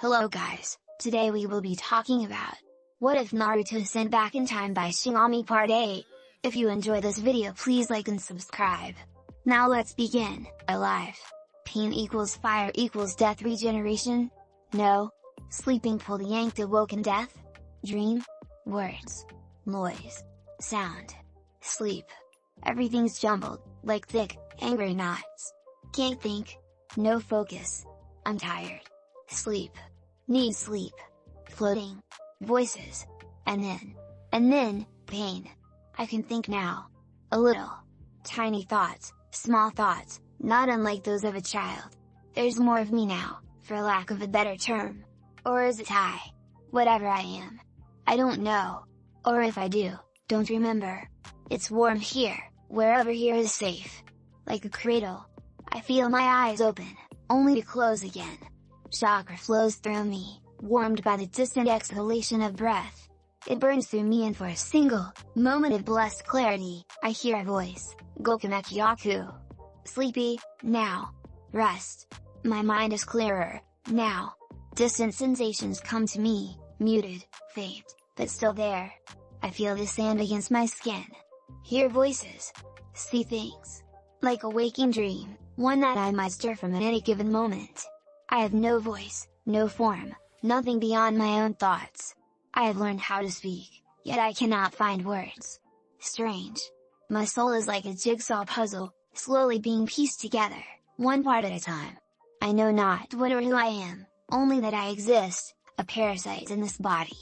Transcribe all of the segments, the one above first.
Hello guys, today we will be talking about What If Naruto is Sent Back in Time by Shingami Part 8. If you enjoy this video please like and subscribe. Now let's begin. Alive. Pain equals fire equals death. Regeneration? No. Sleeping pulled yanked awoken death? Dream? Words. Noise. Sound. Sleep. Everything's jumbled, like thick, angry knots. Can't think. No focus. I'm tired. Sleep. Need sleep. Floating. Voices. And then, pain. I can think now. A little. Tiny thoughts, small thoughts, not unlike those of a child. There's more of me now, for lack of a better term. Or is it I? Whatever I am. I don't know. Or if I do, don't remember. It's warm here, wherever here is safe. Like a cradle. I feel my eyes open, only to close again. Chakra flows through me, warmed by the distant exhalation of breath. It burns through me and for a single moment of blessed clarity, I hear a voice, Gokumeki Yaku. Sleepy, now. Rest. My mind is clearer, now. Distant sensations come to me, muted, faint, but still there. I feel the sand against my skin. Hear voices. See things. Like a waking dream, one that I might stir from at any given moment. I have no voice, no form, nothing beyond my own thoughts. I have learned how to speak, yet I cannot find words. Strange. My soul is like a jigsaw puzzle, slowly being pieced together, one part at a time. I know not what or who I am, only that I exist, a parasite in this body.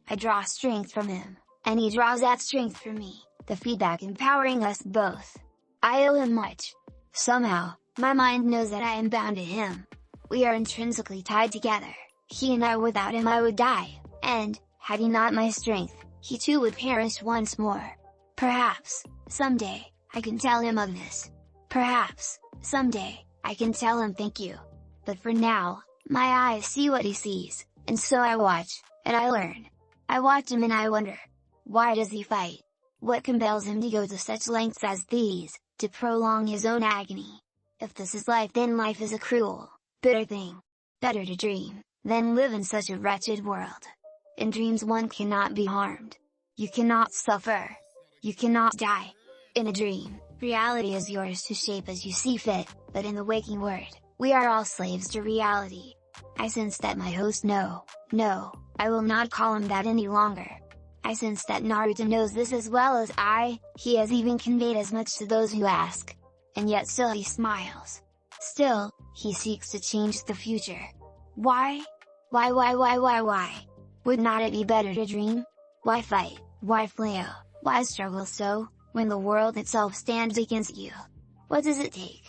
I draw strength from him, and he draws that strength from me, the feedback empowering us both. I owe him much. Somehow, my mind knows that I am bound to him. We are intrinsically tied together. He and I, without him I would die, and, had he not my strength, he too would perish once more. Perhaps, someday, I can tell him of this. Perhaps, someday, I can tell him thank you. But for now, my eyes see what he sees, and so I watch, and I learn. I watch him and I wonder. Why does he fight? What compels him to go to such lengths as these, to prolong his own agony? If this is life, then life is a cruel, bitter thing. Better to dream, than live in such a wretched world. In dreams one cannot be harmed. You cannot suffer. You cannot die. In a dream, reality is yours to shape as you see fit, but in the waking world, we are all slaves to reality. I sense that my host no, I will not call him that any longer. I sense that Naruto knows this as well as I, he has even conveyed as much to those who ask. And yet still he smiles. Still, he seeks to change the future. Why? Why? Would not it be better to dream? Why fight? Why flail? Why struggle so, when the world itself stands against you? What does it take?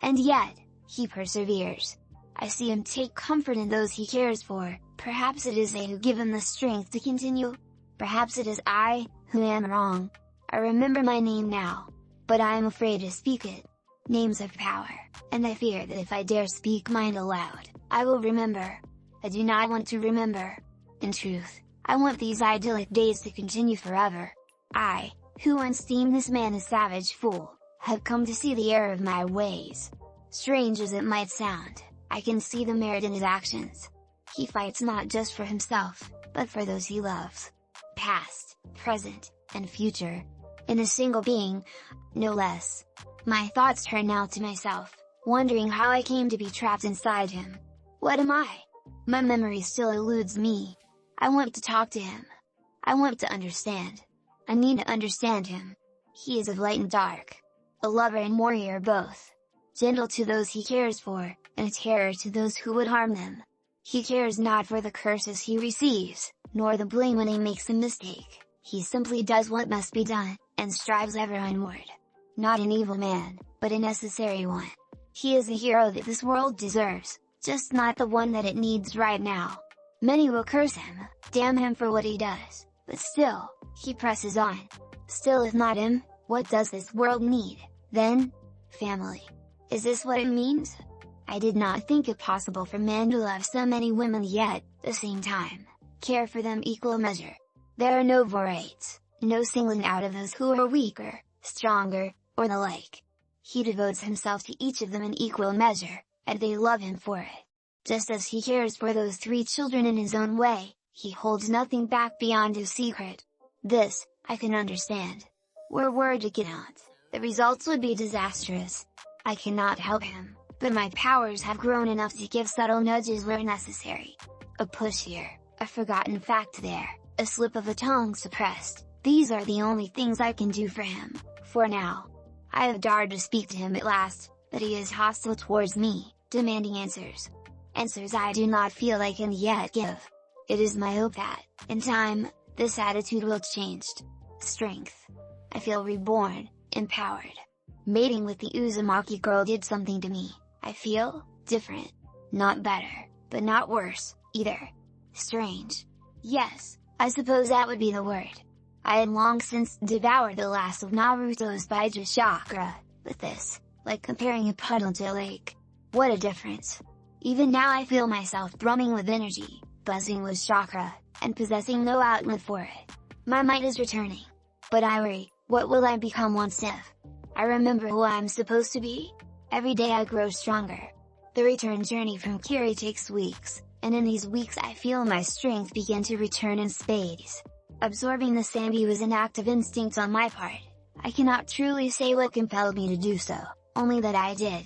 And yet, he perseveres. I see him take comfort in those he cares for. Perhaps it is they who give him the strength to continue. Perhaps it is I, who am wrong. I remember my name now, but I am afraid to speak it. Names have power, and I fear that if I dare speak mine aloud, I will remember. I do not want to remember. In truth, I want these idyllic days to continue forever. I, who once deemed this man a savage fool, have come to see the error of my ways. Strange as it might sound, I can see the merit in his actions. He fights not just for himself, but for those he loves. Past, present, and future. In a single being, no less. My thoughts turn now to myself, wondering how I came to be trapped inside him. What am I? My memory still eludes me. I want to talk to him. I want to understand. I need to understand him. He is of light and dark. A lover and warrior both. Gentle to those he cares for, and a terror to those who would harm them. He cares not for the curses he receives, nor the blame when he makes a mistake. He simply does what must be done, and strives ever onward. Not an evil man, but a necessary one. He is a hero that this world deserves, just not the one that it needs right now. Many will curse him, damn him for what he does, but still, he presses on. Still, if not him, what does this world need, then? Family. Is this what it means? I did not think it possible for man to love so many women yet, at the same time, care for them equal measure. There are no vorates, no singling out of those who are weaker, stronger, or the like. He devotes himself to each of them in equal measure, and they love him for it. Just as he cares for those 3 children in his own way, he holds nothing back beyond his secret. This, I can understand. Were it to get out, the results would be disastrous. I cannot help him, but my powers have grown enough to give subtle nudges where necessary. A push here, a forgotten fact there, a slip of a tongue suppressed. These are the only things I can do for him, for now. I have dared to speak to him at last, but he is hostile towards me, demanding answers. Answers I do not feel I can yet give. It is my hope that, in time, this attitude will change. Strength. I feel reborn, empowered. Mating with the Uzumaki girl did something to me. I feel different. Not better, but not worse, either. Strange. Yes, I suppose that would be the word. I had long since devoured the last of Naruto's Baija chakra, but this, like comparing a puddle to a lake. What a difference. Even now I feel myself thrumming with energy, buzzing with chakra, and possessing no outlet for it. My might is returning. But I worry, what will I become once if I remember who I'm supposed to be? Every day I grow stronger. The return journey from Kiri takes weeks, and in these weeks I feel my strength begin to return in spades. Absorbing the Shingami was an act of instinct on my part. I cannot truly say what compelled me to do so, only that I did.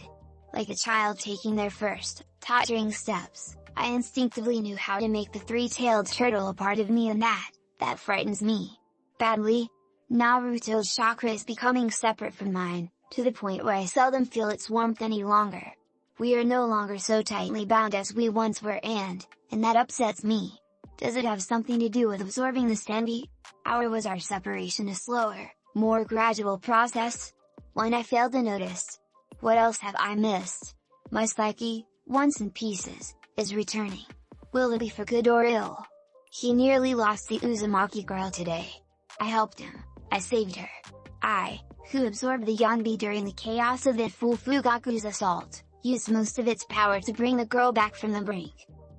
Like a child taking their first, tottering steps, I instinctively knew how to make the 3-tailed turtle a part of me, and that frightens me. Badly. Naruto's chakra is becoming separate from mine, to the point where I seldom feel its warmth any longer. We are no longer so tightly bound as we once were, and that upsets me. Does it have something to do with absorbing the Shingami? Or was our separation a slower, more gradual process? One I failed to notice. What else have I missed? My psyche, once in pieces, is returning. Will it be for good or ill? He nearly lost the Uzumaki girl today. I helped him. I saved her. I, who absorbed the Yonbi during the chaos of the Fugaku's assault, used most of its power to bring the girl back from the brink.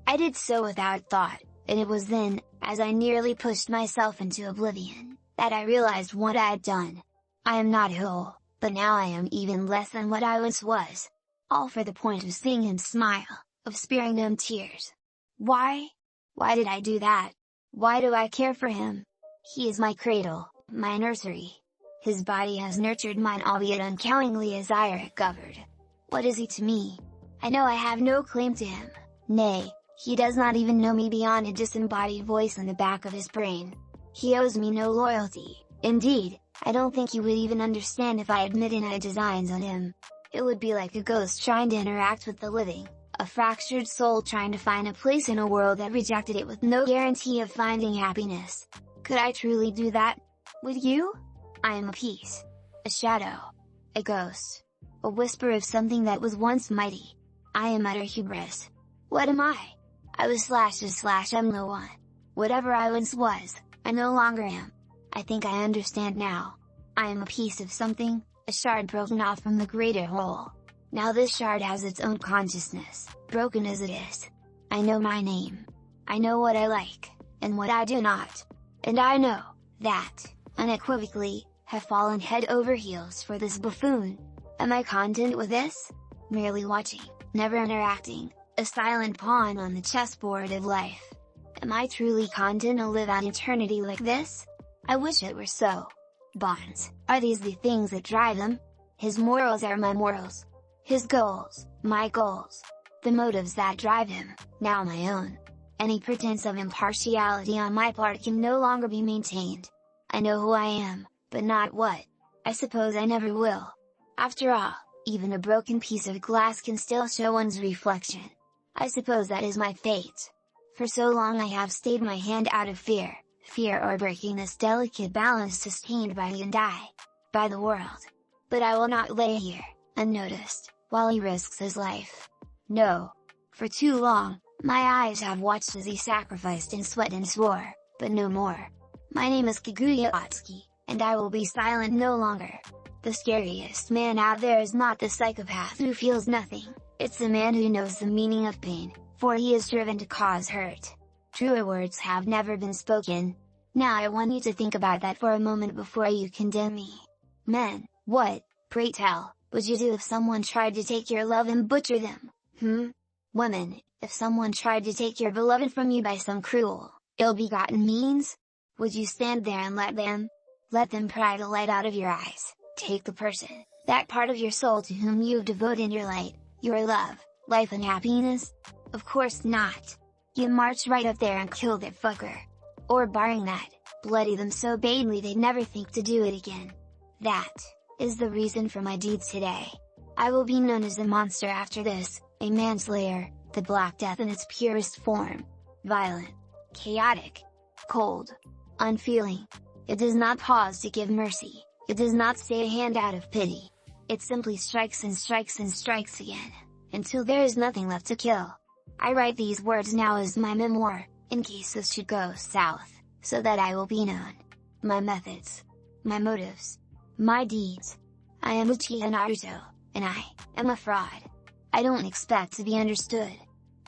I did so without thought, and it was then, as I nearly pushed myself into oblivion, that I realized what I had done. I am not whole, but now I am even less than what I once was. All for the point of seeing him smile, of sparing him tears. Why? Why did I do that? Why do I care for him? He is my cradle, my nursery. His body has nurtured mine, albeit unknowingly, as I recovered. What is he to me? I know I have no claim to him. Nay, he does not even know me beyond a disembodied voice in the back of his brain. He owes me no loyalty. Indeed, I don't think he would even understand if I admitted I had designs on him. It would be like a ghost trying to interact with the living, a fractured soul trying to find a place in a world that rejected it with no guarantee of finding happiness. Could I truly do that? Would you? I am a piece. A shadow. A ghost. A whisper of something that was once mighty. I am utter hubris. What am I? I was / am no one. Whatever I once was, I no longer am. I think I understand now. I am a piece of something, a shard broken off from the greater whole. Now this shard has its own consciousness, broken as it is. I know my name. I know what I like, and what I do not. And I know, that, unequivocally, have fallen head over heels for this buffoon. Am I content with this? Merely watching, never interacting, a silent pawn on the chessboard of life. Am I truly content to live out eternity like this? I wish it were so. Bonds, are these the things that drive him? His morals are my morals. His goals, my goals. The motives that drive him, now my own. Any pretense of impartiality on my part can no longer be maintained. I know who I am, but not what. I suppose I never will. After all, even a broken piece of glass can still show one's reflection. I suppose that is my fate. For so long I have stayed my hand out of fear or breaking this delicate balance sustained by he and I, by the world. But I will not lay here, unnoticed, while he risks his life. No. For too long, my eyes have watched as he sacrificed in sweat and swore, but no more. My name is Kaguya Atsuki, and I will be silent no longer. The scariest man out there is not the psychopath who feels nothing, it's the man who knows the meaning of pain, for he is driven to cause hurt. Truer words have never been spoken. Now I want you to think about that for a moment before you condemn me. Men, what, pray tell, would you do if someone tried to take your love and butcher them? Women, if someone tried to take your beloved from you by some cruel, ill-begotten means, would you stand there and let them? Let them pry the light out of your eyes, take the person, that part of your soul to whom you've devoted your light, your love, life and happiness? Of course not! You march right up there and kill that fucker. Or barring that, bloody them so badly they'd never think to do it again. That is the reason for my deeds today. I will be known as a monster after this, a manslayer, the Black Death in its purest form. Violent, chaotic, cold, unfeeling. It does not pause to give mercy, it does not stay a hand out of pity. It simply strikes and strikes and strikes again, until there is nothing left to kill. I write these words now as my memoir, in case this should go south, so that I will be known. My methods, my motives, my deeds. I am Uchiha Naruto, and I am a fraud. I don't expect to be understood,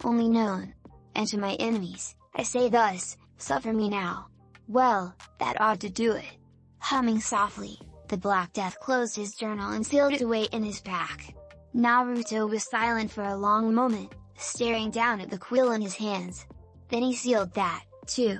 only known. And to my enemies, I say thus, suffer me now. Well, that ought to do it. Humming softly, the Black Death closed his journal and sealed it away in his pack. Naruto was silent for a long moment, staring down at the quill in his hands. Then he sealed that, too.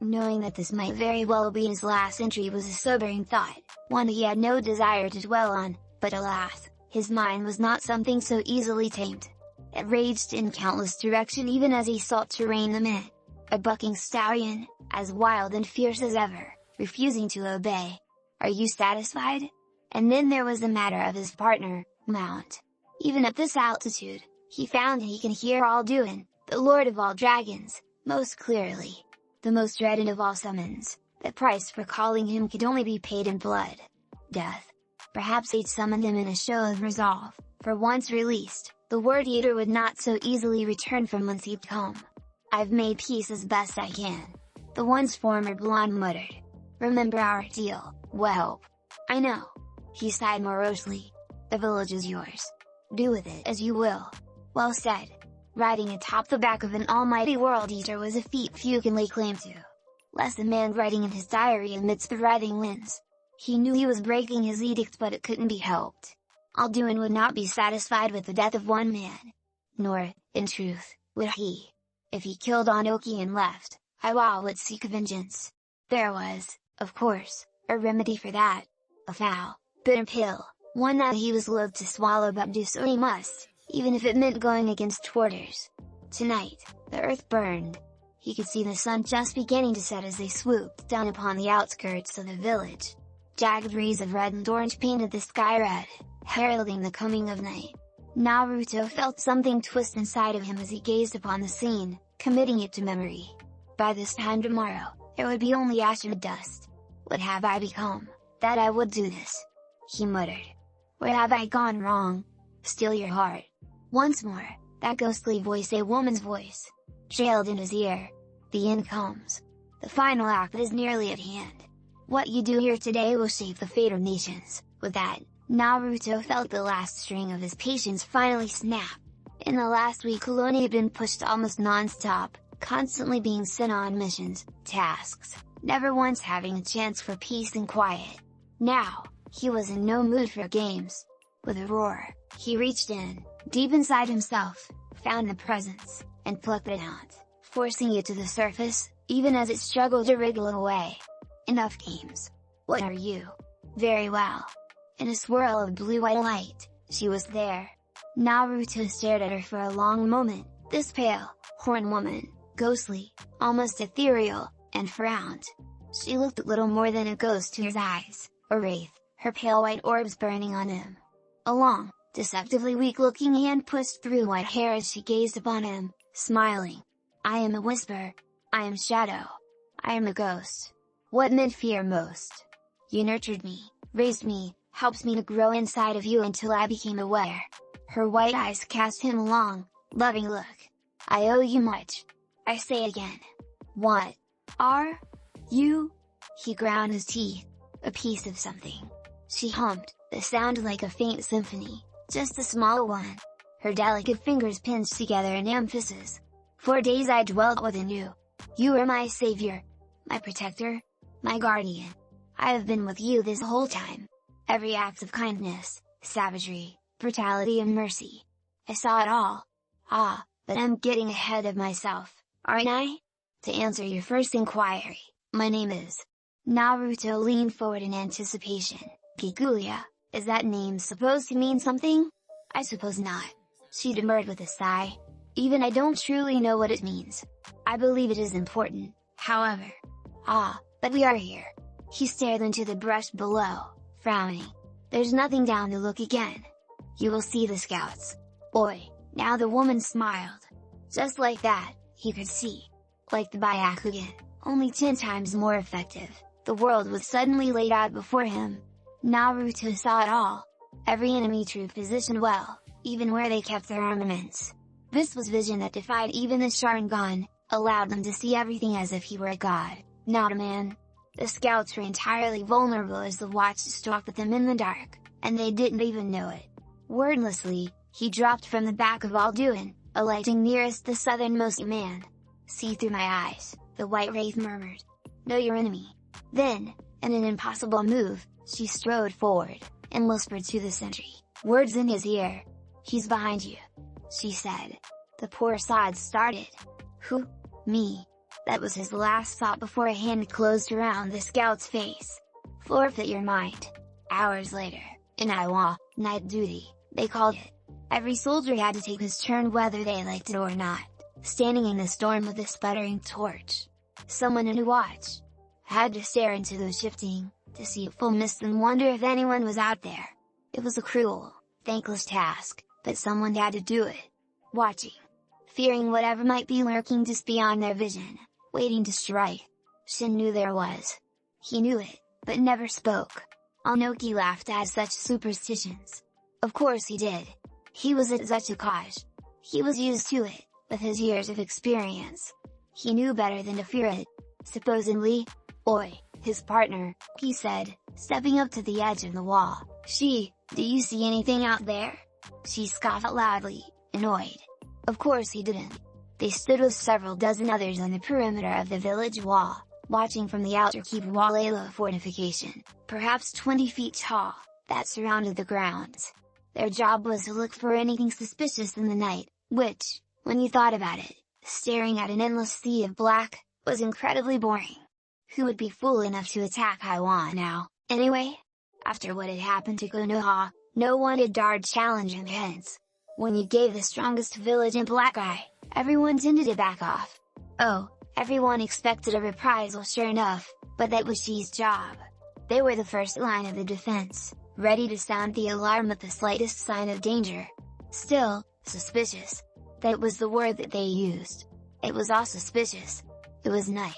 Knowing that this might very well be his last entry was a sobering thought, one he had no desire to dwell on, but alas, his mind was not something so easily tamed. It raged in countless directions even as he sought to rein them in. A bucking stallion, as wild and fierce as ever, refusing to obey. Are you satisfied? And then there was the matter of his partner, Mount. Even at this altitude, he found he can hear Alduin, the Lord of all Dragons, most clearly. The most dreaded of all summons, the price for calling him could only be paid in blood. Death. Perhaps he'd summoned him in a show of resolve, for once released, the Word Eater would not so easily return from whence he'd come. I've made peace as best I can. The once former blonde muttered. Remember our deal, whelp. I know. He sighed morosely. The village is yours. Do with it as you will. Well said. Riding atop the back of an almighty World Eater was a feat few can lay claim to. Less a man writing in his diary amidst the writhing winds. He knew he was breaking his edict but it couldn't be helped. Alduin would not be satisfied with the death of one man. Nor, in truth, would he. If he killed Onoki and left, Iwa would seek vengeance. There was, of course, a remedy for that. A foul, bitter pill, one that he was loath to swallow but do so he must, even if it meant going against orders. Tonight, the earth burned. He could see the sun just beginning to set as they swooped down upon the outskirts of the village. Jagged rays of red and orange painted the sky red, heralding the coming of night. Naruto felt something twist inside of him as he gazed upon the scene, committing it to memory. By this time tomorrow, it would be only ash and dust. What have I become, that I would do this? He muttered. Where have I gone wrong? Still your heart. Once more, that ghostly voice, a woman's voice, trailed in his ear. The end comes. The final act is nearly at hand. What you do here today will shape the fate of nations. With that, Naruto felt the last string of his patience finally snap. In the last week alone he had been pushed almost non-stop, constantly being sent on missions, tasks, never once having a chance for peace and quiet. Now, he was in no mood for games. With a roar, he reached in, deep inside himself, found the presence, and plucked it out, forcing it to the surface, even as it struggled to wriggle away. Enough games. What are you? Very well. In a swirl of blue-white light, she was there. Naruto stared at her for a long moment, this pale, horned woman, ghostly, almost ethereal, and frowned. She looked little more than a ghost to his eyes, a wraith, her pale white orbs burning on him. A long, deceptively weak-looking hand pushed through white hair as she gazed upon him, smiling. I am a whisper. I am shadow. I am a ghost. What men fear most. You nurtured me, raised me, helped me to grow inside of you until I became aware. Her white eyes cast him a long, loving look. I owe you much. I say again. What are you? He ground his teeth. A piece of something. She hummed, the sound like a faint symphony, just a small one. Her delicate fingers pinched together in emphasis. For days I dwelt within you. You were my savior, my protector, my guardian. I have been with you this whole time. Every act of kindness, savagery, brutality and mercy. I saw it all. Ah, But I'm getting ahead of myself, aren't I? To answer your first inquiry, my name is... Naruto leaned forward in anticipation. Kikuya, is that name supposed to mean something? I suppose not. She demurred with a sigh. Even I don't truly know what it means. I believe it is important, however. Ah, but we are here. He stared into the brush below, frowning. There's nothing down to look again. You will see the scouts. Oi, now the woman smiled. Just like that, he could see. Like the Byakugan, only 10 times more effective. The world was suddenly laid out before him. Naruto saw it all. Every enemy troop positioned well, even where they kept their armaments. This was vision that defied even the Sharingan, allowed them to see everything as if he were a god, not a man. The scouts were entirely vulnerable as the watch stalked at them in the dark, and they didn't even know it. Wordlessly, he dropped from the back of Alduin, alighting nearest the southernmost man. "See through my eyes," the White Wraith murmured. "Know your enemy." Then, in an impossible move, she strode forward, and whispered to the sentry, words in his ear. "He's behind you," she said. The poor sod started. Who? Me? That was his last thought before a hand closed around the scout's face. Forfeit your mind. Hours later, in Iwa, night duty, they called it. Every soldier had to take his turn whether they liked it or not, standing in the storm with a sputtering torch. Someone in a watch had to stare into the shifting, deceitful mist and wonder if anyone was out there. It was a cruel, thankless task, but someone had to do it. Watching, fearing whatever might be lurking just beyond their vision, waiting to strike. Shin knew there was. He knew it, but never spoke. Onoki laughed at such superstitions. Of course he did. He was at Zetsukage. He was used to it, with his years of experience. He knew better than to fear it. Supposedly. Oi, his partner, he said, stepping up to the edge of the wall. Do you see anything out there? She scoffed loudly, annoyed. Of course he didn't. They stood with several dozen others on the perimeter of the village wall, watching from the outer keep Walela fortification, perhaps 20 feet tall, that surrounded the grounds. Their job was to look for anything suspicious in the night, which, when you thought about it, staring at an endless sea of black, was incredibly boring. Who would be fool enough to attack Haiwan now, anyway? After what had happened to Konoha, no one had dared challenge him hence. When you gave the strongest village a black eye, everyone tended to back off. Oh, everyone expected a reprisal sure enough, but that was Shi's job. They were the first line of the defense, ready to sound the alarm at the slightest sign of danger. Still, suspicious. That was the word that they used. It was all suspicious. It was night.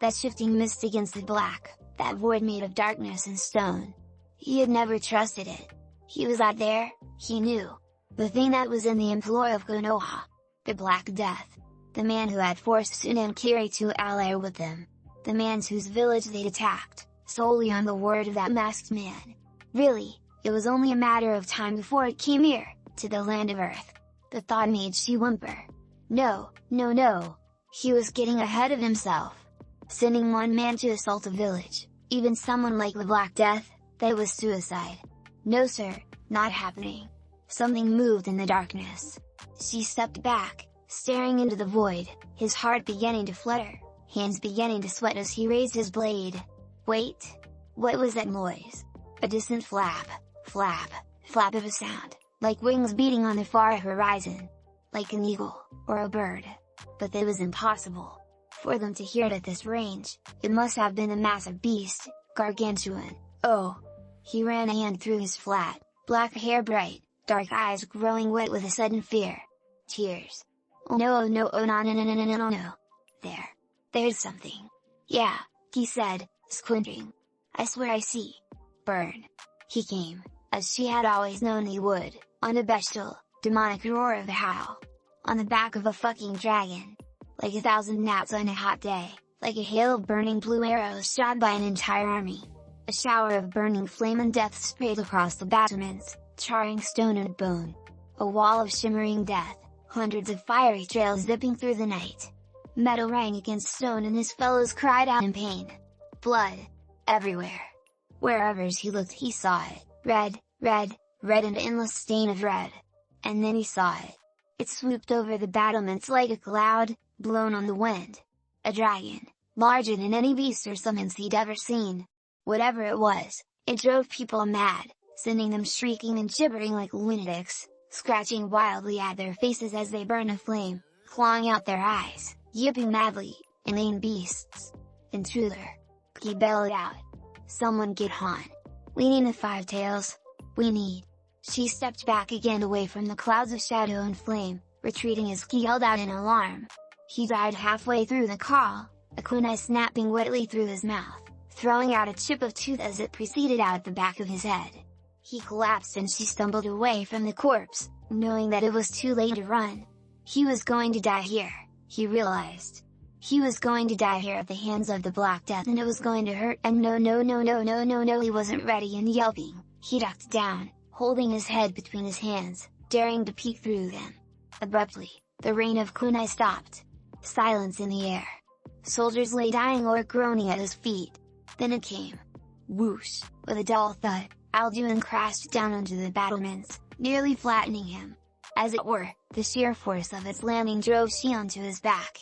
That shifting mist against the black, that void made of darkness and stone. He had never trusted it. He was out there, he knew. The thing that was in the employ of Konoha. The Black Death. The man who had forced Tsunankiri to ally with them. The man whose village they'd attacked, solely on the word of that masked man. Really, it was only a matter of time before it came here, to the land of Earth. The thought made Shi whimper. No. He was getting ahead of himself. Sending one man to assault a village, even someone like the Black Death, that was suicide. No sir, not happening. Something moved in the darkness. She stepped back, staring into the void, his heart beginning to flutter, hands beginning to sweat as he raised his blade. Wait! What was that noise? A distant flap of a sound, like wings beating on the far horizon. Like an eagle, or a bird. But that was impossible. For them to hear it at this range, it must have been a massive beast, gargantuan. Oh! He ran a hand through his flat, black hair bright, dark eyes growing wet with a sudden fear. Tears. Oh no, no. There's something. Yeah, he said, squinting. I swear I see. Burn. He came, as she had always known he would, on a bestial, demonic roar of a howl. On the back of a fucking dragon. Like 1,000 gnats on a hot day, like a hail of burning blue arrows shot by an entire army. A shower of burning flame and death sprayed across the battlements, charring stone and bone. A wall of shimmering death, hundreds of fiery trails zipping through the night. Metal rang against stone and his fellows cried out in pain. Blood. Everywhere. Wherever he looked he saw it, red, an endless stain of red. And then he saw it. It swooped over the battlements like a cloud, blown on the wind. A dragon, larger than any beast or summons he'd ever seen. Whatever it was, it drove people mad, sending them shrieking and gibbering like lunatics, scratching wildly at their faces as they burned aflame, clawing out their eyes, yipping madly, inane beasts. Intruder! He bellowed out. Someone get Han. We need the Five Tails. We need. She stepped back again away from the clouds of shadow and flame, retreating as he yelled out in alarm. He died halfway through the call, a kunai snapping wetly through his mouth, throwing out a chip of tooth as it proceeded out the back of his head. He collapsed and she stumbled away from the corpse, knowing that it was too late to run. He was going to die here, he realized. He was going to die here at the hands of the Black Death, and it was going to hurt, and no, he wasn't ready. And yelping, he ducked down, holding his head between his hands, daring to peek through them. Abruptly, the rain of kunai stopped. Silence in the air. Soldiers lay dying or groaning at his feet. Then it came. Whoosh! With a dull thud, Alduin crashed down onto the battlements, nearly flattening him. As it were, the sheer force of its landing drove Shion to his back.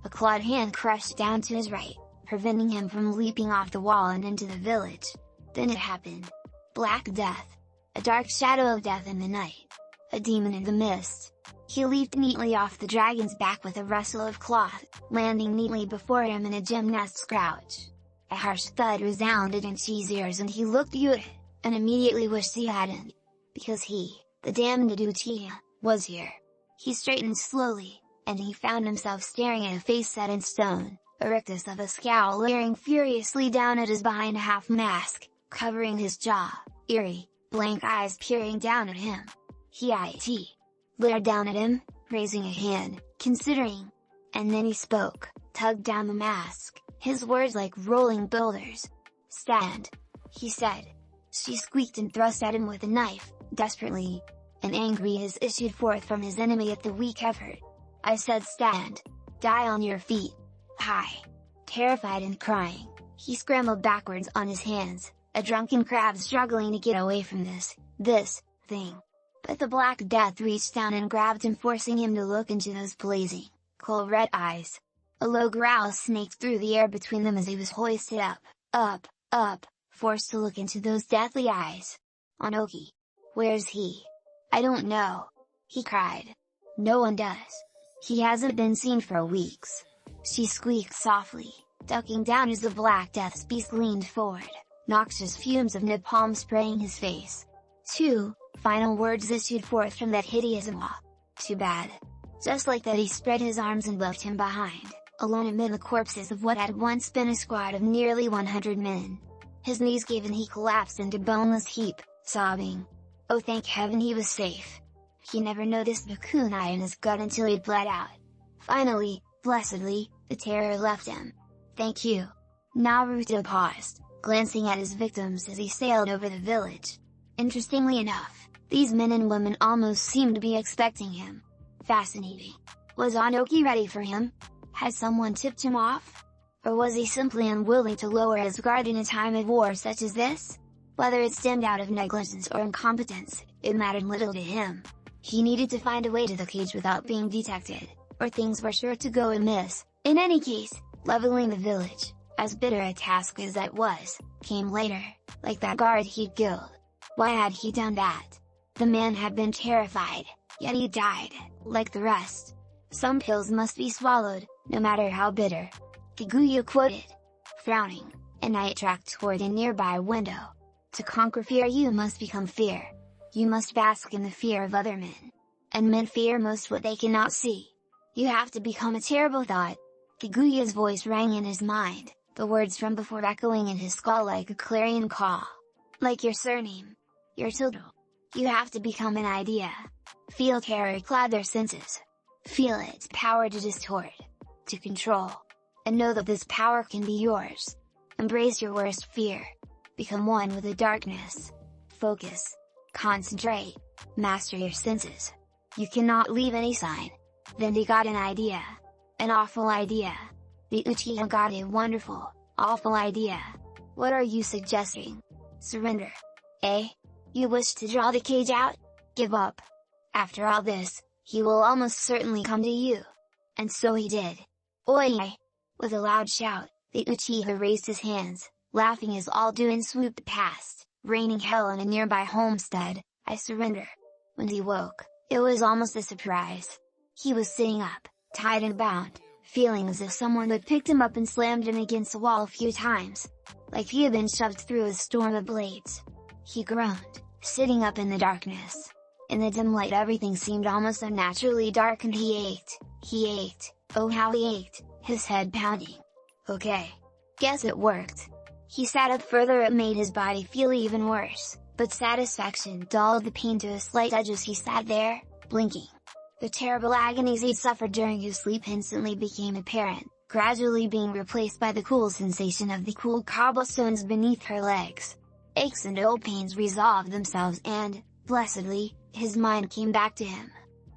A clawed hand crushed down to his right, preventing him from leaping off the wall and into the village. Then it happened. Black Death. A dark shadow of death in the night. A demon in the mist. He leaped neatly off the dragon's back with a rustle of cloth, landing neatly before him in a gymnast's crouch. A harsh thud resounded in Chi's ears and he looked at it, and immediately wished he hadn't. Because he, the damned Uchiha, was here. He straightened slowly, and he found himself staring at a face set in stone, a rictus of a scowl leering furiously down at his behind a half mask, covering his jaw, eerie, blank eyes peering down at him. He glared down at him, raising a hand, considering. And then he spoke, tugged down the mask, his words like rolling boulders. Stand! He said. She squeaked and thrust at him with a knife, desperately. An angry hiss issued forth from his enemy at the weak effort. I said stand! Die on your feet! Hi! Terrified and crying, he scrambled backwards on his hands, a drunken crab struggling to get away from this thing. But the Black Death reached down and grabbed him, forcing him to look into those blazing, coal red eyes. A low growl snaked through the air between them as he was hoisted up, forced to look into those deathly eyes. Onoki. Where's he? I don't know. He cried. No one does. He hasn't been seen for weeks. She squeaked softly, ducking down as the Black Death's beast leaned forward, noxious fumes of napalm spraying his face. 2 final words issued forth from that hideous maw. Too bad. Just like that, he spread his arms and left him behind, alone amid the corpses of what had once been a squad of nearly 100 men. His knees gave and he collapsed into boneless heap, sobbing. Oh, thank heaven he was safe. He never noticed the kunai in his gut until he'd bled out. Finally, blessedly, the terror left him. Thank you. Naruto paused, glancing at his victims as he sailed over the village. Interestingly enough, these men and women almost seemed to be expecting him. Fascinating. Was Onoki ready for him? Had someone tipped him off? Or was he simply unwilling to lower his guard in a time of war such as this? Whether it stemmed out of negligence or incompetence, it mattered little to him. He needed to find a way to the cage without being detected, or things were sure to go amiss. In any case, leveling the village, as bitter a task as that was, came later, like that guard he'd killed. Why had he done that? The man had been terrified, yet he died, like the rest. Some pills must be swallowed, no matter how bitter. Kaguya quoted. Frowning, a knight tracked toward a nearby window. To conquer fear you must become fear. You must bask in the fear of other men. And men fear most what they cannot see. You have to become a terrible thought. Kaguya's voice rang in his mind, the words from before echoing in his skull like a clarion call. Like your surname. Your title. You have to become an idea. Feel terror cloud their senses. Feel its power to distort. To control. And know that this power can be yours. Embrace your worst fear. Become one with the darkness. Focus. Concentrate. Master your senses. You cannot leave any sign. Then he got an idea. An awful idea. The Uchiha got a wonderful, awful idea. What are you suggesting? Surrender. Eh? You wish to draw the cage out? Give up. After all this, He will almost certainly come to you. And so he did. Oi! With a loud shout, the Uchiha raised his hands, laughing as Alduin swooped past, raining hell on a nearby homestead. I surrender. When he woke, it was almost a surprise. He was sitting up, tied and bound, feeling as if someone had picked him up and slammed him against the wall a few times. Like he had been shoved through a storm of blades. He groaned, sitting up in the darkness. In the dim light everything seemed almost unnaturally dark and he ate, oh how he ate, his head pounding. Okay. Guess it worked. He sat up further. It made his body feel even worse, but satisfaction dulled the pain to a slight edge as he sat there, blinking. The terrible agonies he'd suffered during his sleep instantly became apparent, gradually being replaced by the cool sensation of the cool cobblestones beneath her legs. Aches and old pains resolved themselves and, blessedly, his mind came back to him.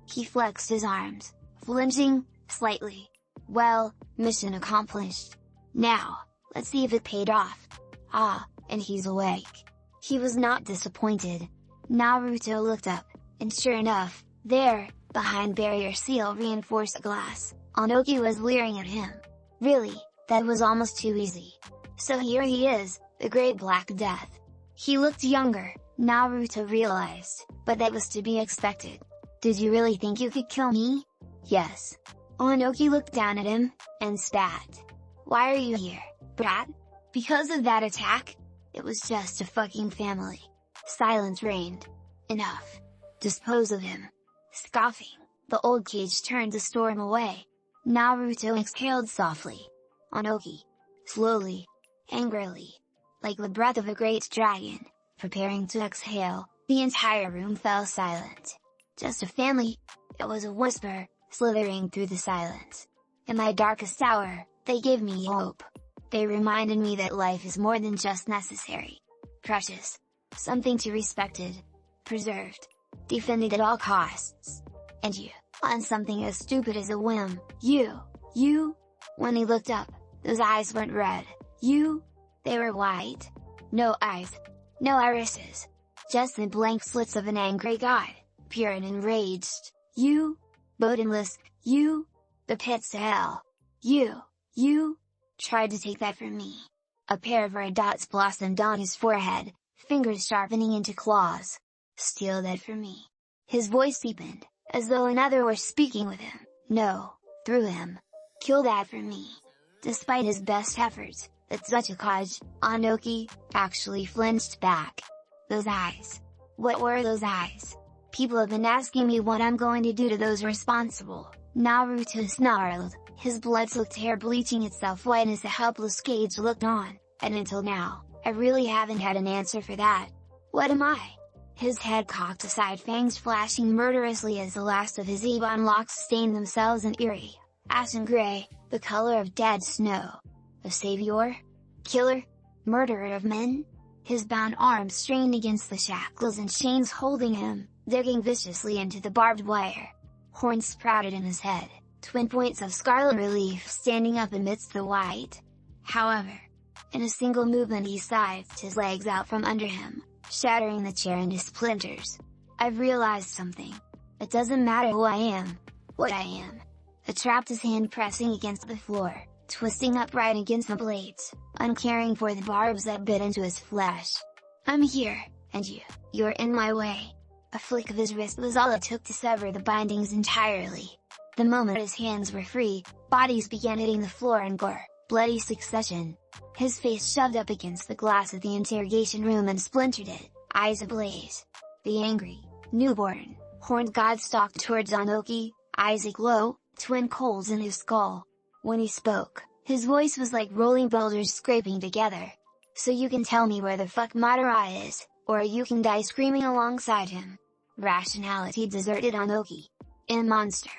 He flexed his arms, flinching, slightly. Well, mission accomplished. Now, let's see if it paid off. Ah, and he's awake. He was not disappointed. Naruto looked up, and sure enough, there, behind barrier seal reinforced glass, Onoki was leering at him. Really, that was almost too easy. So here he is, the Great Black Death. He looked younger, Naruto realized, but that was to be expected. Did you really think you could kill me? Yes. Onoki looked down at him, and spat. Why are you here, brat? Because of that attack? It was just a fucking family. Silence reigned. Enough. Dispose of him. Scoffing, the old cage turned to storm away. Naruto exhaled softly. Onoki. Slowly. Angrily. Like the breath of a great dragon, preparing to exhale, the entire room fell silent. Just a family? It was a whisper, slithering through the silence. In my darkest hour, they gave me hope. They reminded me that life is more than just necessary. Precious. Something to be respected. Preserved. Defended at all costs. And you, on something as stupid as a whim, you. When he looked up, those eyes weren't red. They were white. No eyes. No irises. Just the blank slits of an angry god, pure and enraged. Bodiless. The pits to hell. You tried to take that from me. A pair of red dots blossomed on his forehead, fingers sharpening into claws. Steal that from me. His voice deepened, as though another were speaking with him. No, through him. Kill that from me. Despite his best efforts, that such a cause, Onoki actually flinched back. Those eyes. What were those eyes? People have been asking me what I'm going to do to those responsible. Naruto snarled, his blood-soaked hair bleaching itself white as the helpless cage looked on, and until now, I really haven't had an answer for that. What am I? His head cocked aside, fangs flashing murderously as the last of his Ebon locks stained themselves in eerie, ashen gray, the color of dead snow. A savior? Killer? Murderer of men? His bound arms strained against the shackles and chains holding him, digging viciously into the barbed wire. Horns sprouted in his head, twin points of scarlet relief standing up amidst the white. However, in a single movement he scythed his legs out from under him, shattering the chair into splinters. I've realized something. It doesn't matter who I am, what I am. He trapped his hand pressing against the floor, twisting upright against the blades, uncaring for the barbs that bit into his flesh. I'm here, and you're in my way. A flick of his wrist was all it took to sever the bindings entirely. The moment his hands were free, bodies began hitting the floor in gore, bloody succession. His face shoved up against the glass of the interrogation room and splintered it, eyes ablaze. The angry, newborn, horned god stalked towards Onoki, eyes aglow, twin coals in his skull. When he spoke, his voice was like rolling boulders scraping together. So you can tell me where the fuck Madara is, or you can die screaming alongside him. Rationality deserted Onoki. In monster.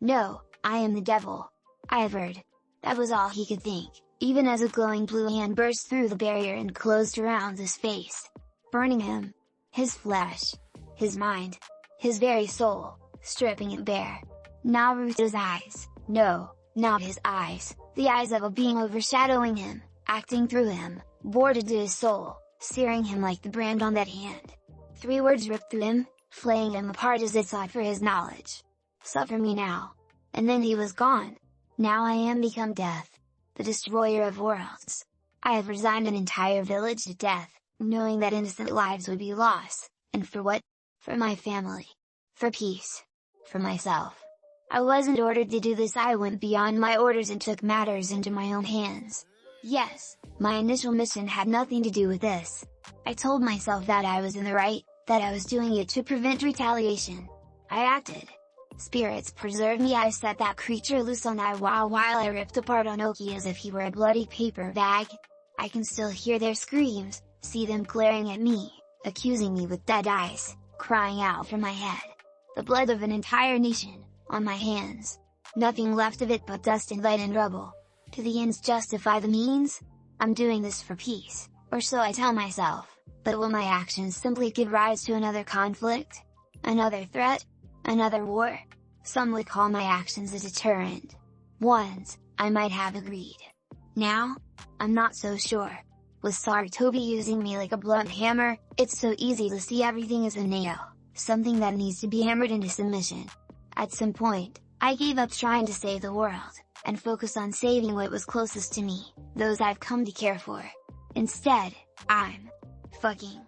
No, I am the devil. I have heard. That was all he could think, even as a glowing blue hand burst through the barrier and closed around his face, burning him. His flesh. His mind. His very soul, stripping it bare. Naruto's eyes. No, not his eyes, the eyes of a being overshadowing him, acting through him, bored into his soul, searing him like the brand on that hand. 3 words ripped through him, flaying him apart as it sought for his knowledge. suffer me now. And then he was gone. Now I am become death, the destroyer of worlds. I have resigned an entire village to death, knowing that innocent lives would be lost, and for what? For my family. For peace. For myself. I wasn't ordered to do this. I went beyond my orders and took matters into my own hands. Yes, my initial mission had nothing to do with this. I told myself that I was in the right, that I was doing it to prevent retaliation. I acted. Spirits preserve me. I set that creature loose on Iwa while I ripped apart Onoki as if he were a bloody paper bag. I can still hear their screams, see them glaring at me, accusing me with dead eyes, crying out from my head. The blood of an entire nation, on my hands. Nothing left of it but dust and light and rubble. Do the ends justify the means? I'm doing this for peace, or so I tell myself, but will my actions simply give rise to another conflict? Another threat? Another war? Some would call my actions a deterrent. Once, I might have agreed. Now? I'm not so sure. With Sarutobi using me like a blunt hammer, it's so easy to see everything as a nail, something that needs to be hammered into submission. At some point, I gave up trying to save the world, and focused on saving what was closest to me, those I've come to care for. Instead, I'm fucking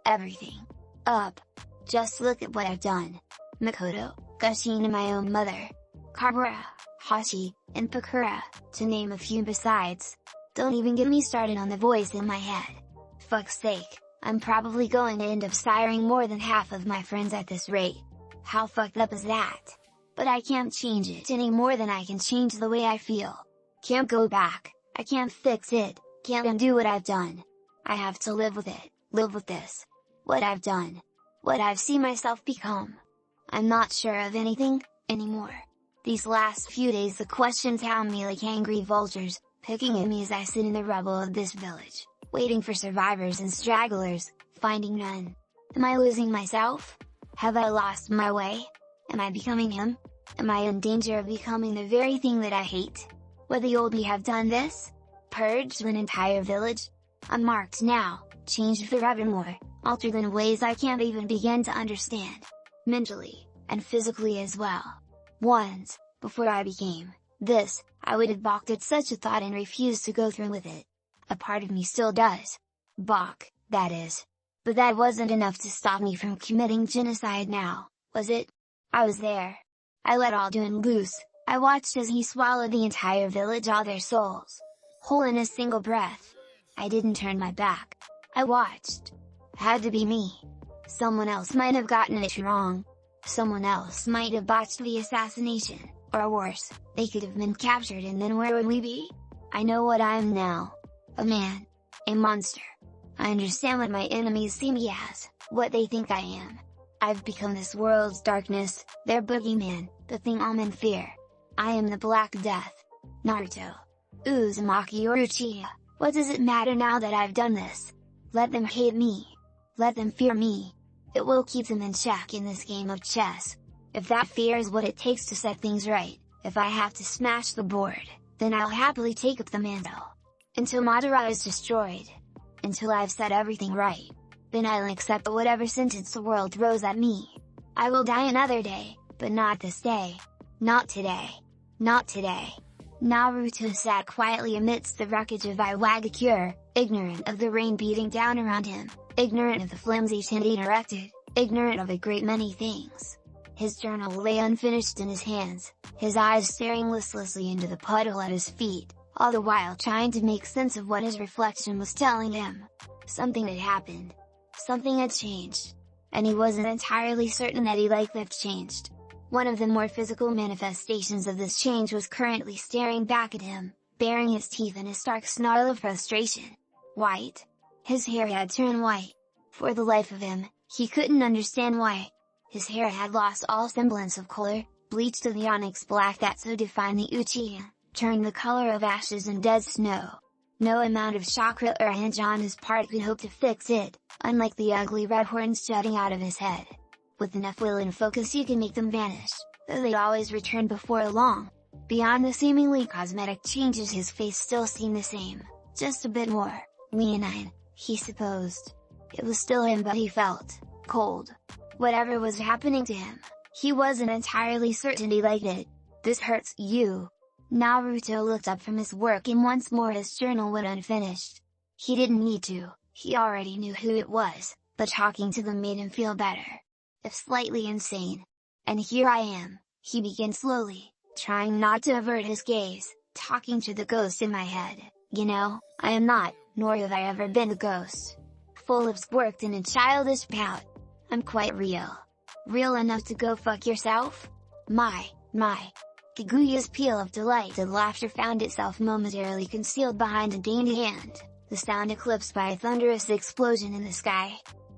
everything up. Just look at what I've done. Makoto, Gashina, my own mother, Kabura, Hashi, and Pakura, to name a few besides. Don't even get me started on the voice in my head. Fuck's sake, I'm probably going to end up siring more than half of my friends at this rate. How fucked up is that? But I can't change it any more than I can change the way I feel. Can't go back, I can't fix it, can't undo what I've done. I have to live with it, live with this. What I've done. What I've seen myself become. I'm not sure of anything, anymore. These last few days the questions hound me like angry vultures, picking at me as I sit in the rubble of this village, waiting for survivors and stragglers, finding none. Am I losing myself? Have I lost my way? Am I becoming him? Am I in danger of becoming the very thing that I hate? Would the old me have done this? Purged an entire village? Unmarked now, changed forevermore, altered in ways I can't even begin to understand. Mentally, and physically as well. Once, before I became this, I would have balked at such a thought and refused to go through with it. A part of me still does. Balk, that is. But that wasn't enough to stop me from committing genocide now, was it? I was there. I let Alduin loose, I watched as he swallowed the entire village, all their souls. Whole in a single breath. I didn't turn my back. I watched. Had to be me. Someone else might have gotten it wrong. Someone else might have botched the assassination, or worse, they could have been captured, and then where would we be? I know what I am now. A man. A monster. I understand what my enemies see me as, what they think I am. I've become this world's darkness, their boogeyman, the thing all men fear. I am the Black Death. Naruto. Uzumaki or Uchiha, what does it matter now that I've done this? Let them hate me. Let them fear me. It will keep them in check in this game of chess. If that fear is what it takes to set things right, if I have to smash the board, then I'll happily take up the mantle. Until Madara is destroyed. Until I've set everything right. Then I'll accept whatever sentence the world throws at me. I will die another day, but not this day. Not today. Not today. Naruto sat quietly amidst the wreckage of Iwagakure, ignorant of the rain beating down around him, ignorant of the flimsy tent he'd erected, ignorant of a great many things. His journal lay unfinished in his hands, his eyes staring listlessly into the puddle at his feet, all the while trying to make sense of what his reflection was telling him. Something had happened. Something had changed. And he wasn't entirely certain that he liked that changed. One of the more physical manifestations of this change was currently staring back at him, baring his teeth in a stark snarl of frustration. White. His hair had turned white. For the life of him, he couldn't understand why. His hair had lost all semblance of color, bleached to the onyx black that so defined the Uchiha, turned the color of ashes and dead snow. No amount of chakra or henge on his part could hope to fix it, unlike the ugly red horns jutting out of his head. With enough will and focus you can make them vanish, though they'd always return before long. Beyond the seemingly cosmetic changes, his face still seemed the same, just a bit more leonine, he supposed. It was still him, but he felt cold. Whatever was happening to him, He wasn't entirely certain he liked it. "This hurts you." Naruto looked up from his work and once more his journal went unfinished. He didn't need to, he already knew who it was, but talking to them made him feel better, if slightly insane. "And here I am," he began slowly, trying not to avert his gaze, "talking to the ghost in my head. You know, I am not, nor have I ever been a ghost." Full lips worked in a childish pout. "I'm quite real. Real enough to go fuck yourself? My. Kaguya's peal of delight and laughter found itself momentarily concealed behind a dainty hand, the sound eclipsed by a thunderous explosion in the sky.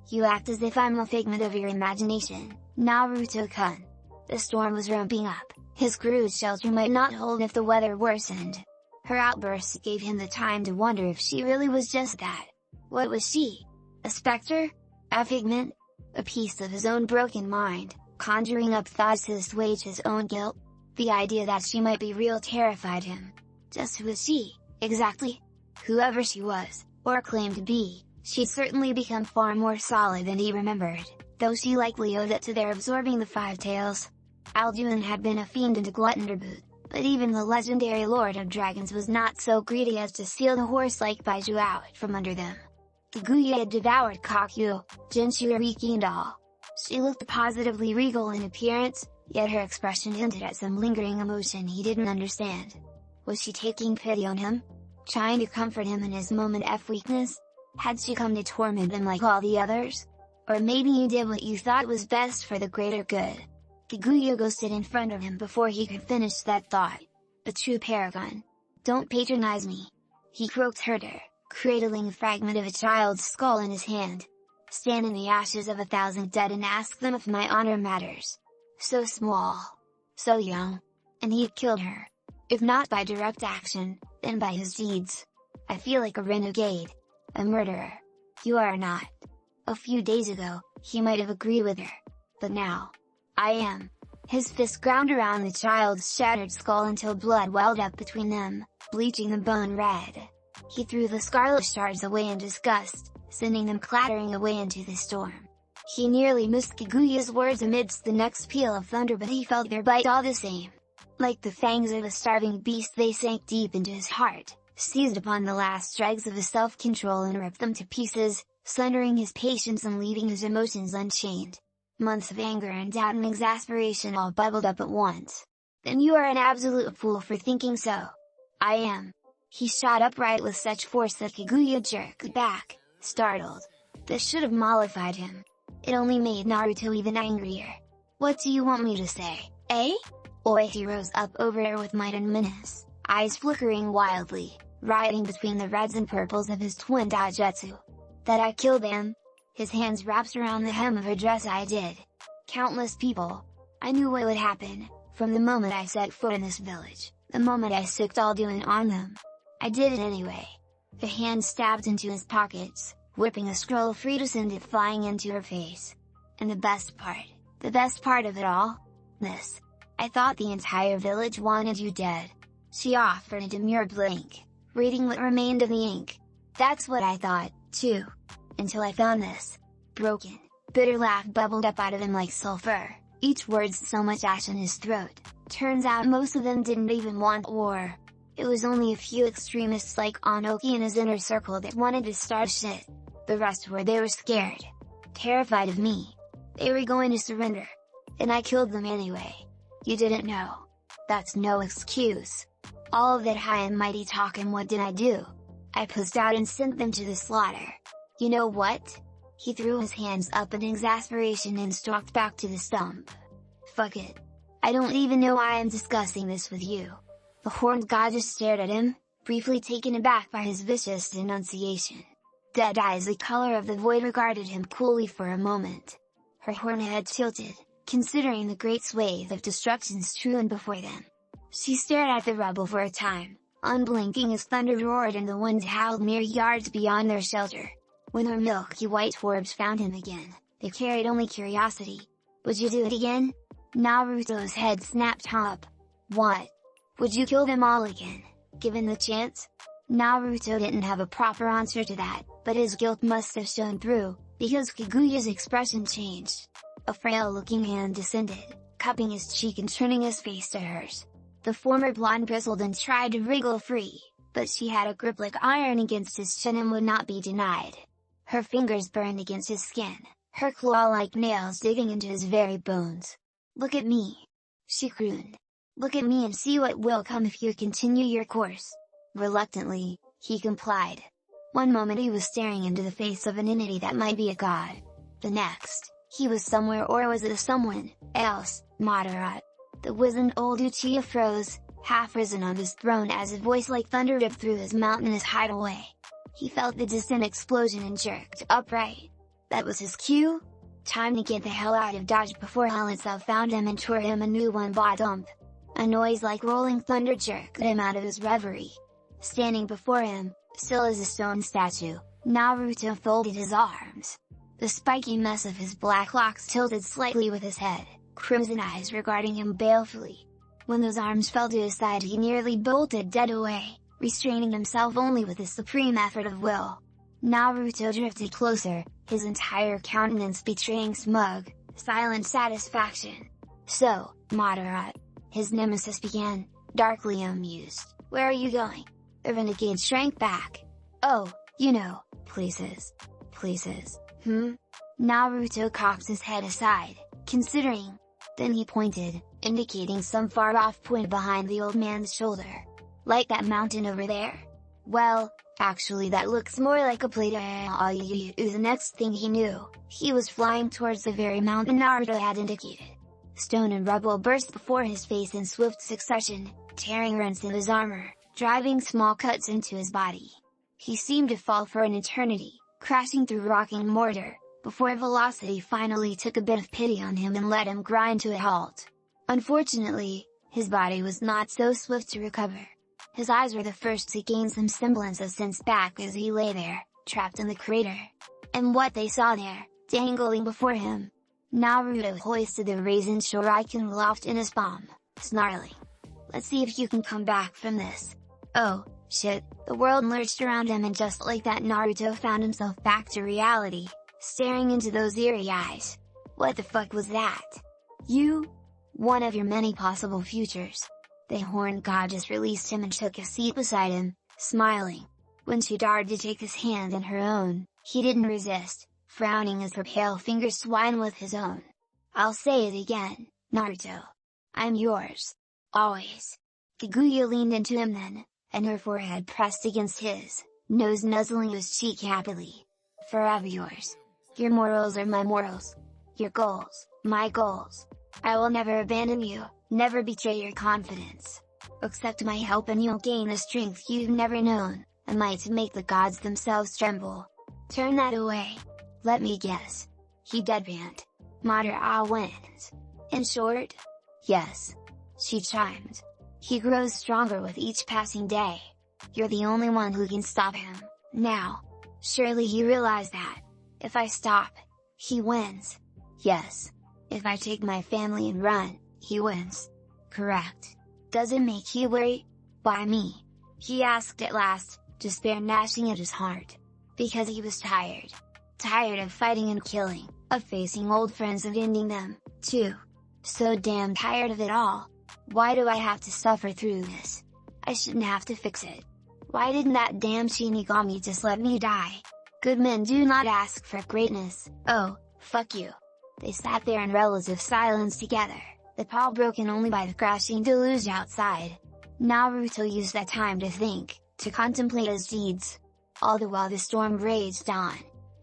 "You act as if I'm a figment of your imagination, Naruto-kun." The storm was ramping up, his crude shelter might not hold if the weather worsened. Her outbursts gave him the time to wonder if she really was just that. What was she? A specter? A figment? A piece of his own broken mind, conjuring up thoughts to assuage his own guilt? The idea that she might be real terrified him. Just who was she, exactly? Whoever she was, or claimed to be, she'd certainly become far more solid than he remembered, though she likely owed it to their absorbing the five tails. Alduin had been a fiend and a glutton to boot, but even the legendary Lord of Dragons was not so greedy as to steal the horse-like Baiju out from under them. Kaguya had devoured Kakyu, Jinchuriki and all. She looked positively regal in appearance, yet her expression hinted at some lingering emotion he didn't understand. Was she taking pity on him? Trying to comfort him in his moment of weakness? Had she come to torment him like all the others? Or maybe you did what you thought was best for the greater good. Kaguya ghosted in front of him before he could finish that thought. A true paragon. "Don't patronize me," he croaked herder, cradling a fragment of a child's skull in his hand. "Stand in the ashes of 1,000 dead and ask them if my honor matters." So small. So young. And he had killed her. If not by direct action, then by his deeds. "I feel like a renegade. A murderer." "You are not." A few days ago, he might have agreed with her. But now, "I am." His fist ground around the child's shattered skull until blood welled up between them, bleaching the bone red. He threw the scarlet shards away in disgust, sending them clattering away into the storm. He nearly missed Kaguya's words amidst the next peal of thunder, but he felt their bite all the same. Like the fangs of a starving beast, they sank deep into his heart, seized upon the last dregs of his self-control and ripped them to pieces, sundering his patience and leaving his emotions unchained. Months of anger and doubt and exasperation all bubbled up at once. "Then you are an absolute fool for thinking so." "I am." He shot upright with such force that Kaguya jerked back, startled. This should have mollified him. It only made Naruto even angrier. "What do you want me to say, eh?" Oi! He rose up over her with might and menace, eyes flickering wildly, riding between the reds and purples of his twin Daijutsu. "That I killed them?" His hands wrapped around the hem of her dress. "I did. Countless people. I knew what would happen, from the moment I set foot in this village, the moment I sicked Alduin on them. I did it anyway." The hand stabbed into his pockets, whipping a scroll free to send it flying into her face. "And the best part of it all? This. I thought the entire village wanted you dead." She offered a demure blink, reading what remained of the ink. "That's what I thought, too. Until I found this." Broken, bitter laugh bubbled up out of him like sulfur, each word so much ash in his throat. Turns out most of them didn't even want war. It was only a few extremists like Onoki and his inner circle that wanted to start shit. The rest they were scared. Terrified of me. They were going to surrender. And I killed them anyway. You didn't know. That's no excuse. All of that high and mighty talk, and what did I do? I pushed out and sent them to the slaughter. You know what?" He threw his hands up in exasperation and stalked back to the stump. "Fuck it. I don't even know why I'm discussing this with you." The horned god just stared at him, briefly taken aback by his vicious denunciation. Dead eyes the color of the void regarded him coolly for a moment. Her horned head tilted, considering the great swathe of destruction strewn before them. She stared at the rubble for a time, unblinking as thunder roared and the wind howled mere yards beyond their shelter. When her milky white orbs found him again, they carried only curiosity. "Would you do it again?" Naruto's head snapped up. "What? Would you kill them all again, given the chance?" Naruto didn't have a proper answer to that, but his guilt must have shown through, because Kaguya's expression changed. A frail-looking hand descended, cupping his cheek and turning his face to hers. The former blonde bristled and tried to wriggle free, but she had a grip like iron against his chin and would not be denied. Her fingers burned against his skin, her claw-like nails digging into his very bones. "Look at me," she crooned. "Look at me and see what will come if you continue your course." Reluctantly, he complied. One moment he was staring into the face of an entity that might be a god. The next, he was somewhere, or was it a someone else, Madara. The wizened old Uchiha froze, half risen on his throne as a voice like thunder ripped through his mountainous hideaway. He felt the distant explosion and jerked upright. That was his cue? Time to get the hell out of Dodge before hell itself found him and tore him a new one by dump. A noise like rolling thunder jerked him out of his reverie. Standing before him, still as a stone statue, Naruto folded his arms. The spiky mess of his black locks tilted slightly with his head, crimson eyes regarding him balefully. When those arms fell to his side he nearly bolted dead away, restraining himself only with a supreme effort of will. Naruto drifted closer, his entire countenance betraying smug, silent satisfaction. "So, Madara," his nemesis began, darkly amused, "where are you going?" The renegade shrank back. "Oh, you know, places. Places, Naruto cocked his head aside, considering. Then he pointed, indicating some far-off point behind the old man's shoulder. "Like that mountain over there?" "Well, actually that looks more like a plate." The next thing he knew, he was flying towards the very mountain Naruto had indicated. Stone and rubble burst before his face in swift succession, tearing rents in his armor, driving small cuts into his body. He seemed to fall for an eternity, crashing through rock and mortar, before velocity finally took a bit of pity on him and let him grind to a halt. Unfortunately, his body was not so swift to recover. His eyes were the first to gain some semblance of sense back as he lay there, trapped in the crater. And what they saw there, dangling before him. Naruto hoisted the Raisin Shuriken aloft in his palm, snarling. "Let's see if you can come back from this." Oh, shit, the world lurched around him and just like that Naruto found himself back to reality, staring into those eerie eyes. What the fuck was that? "You? One of your many possible futures." The horned goddess released him and took a seat beside him, smiling. When she dared to take his hand in her own, he didn't resist, frowning as her pale fingers twined with his own. "I'll say it again, Naruto. I'm yours. Always." Kaguya leaned into him then, and her forehead pressed against his, nose nuzzling his cheek happily. "Forever yours. Your morals are my morals. Your goals, my goals. I will never abandon you, never betray your confidence. Accept my help and you'll gain a strength you've never known, a might to make the gods themselves tremble. Turn that away. Let me guess." He deadpanned. "Madara wins. In short?" "Yes," she chimed. "He grows stronger with each passing day. You're the only one who can stop him, now." Surely he realized that. If I stop, he wins. Yes. If I take my family and run, he wins. Correct. Does it make you worry? Why me? He asked at last, despair gnashing at his heart. Because he was tired. Tired of fighting and killing, of facing old friends and ending them, too. So damn tired of it all. Why do I have to suffer through this? I shouldn't have to fix it. Why didn't that damn Shinigami just let me die? Good men do not ask for greatness. Oh, fuck you. They sat there in relative silence together, the pall broken only by the crashing deluge outside. Naruto used that time to think, to contemplate his deeds. All the while the storm raged on.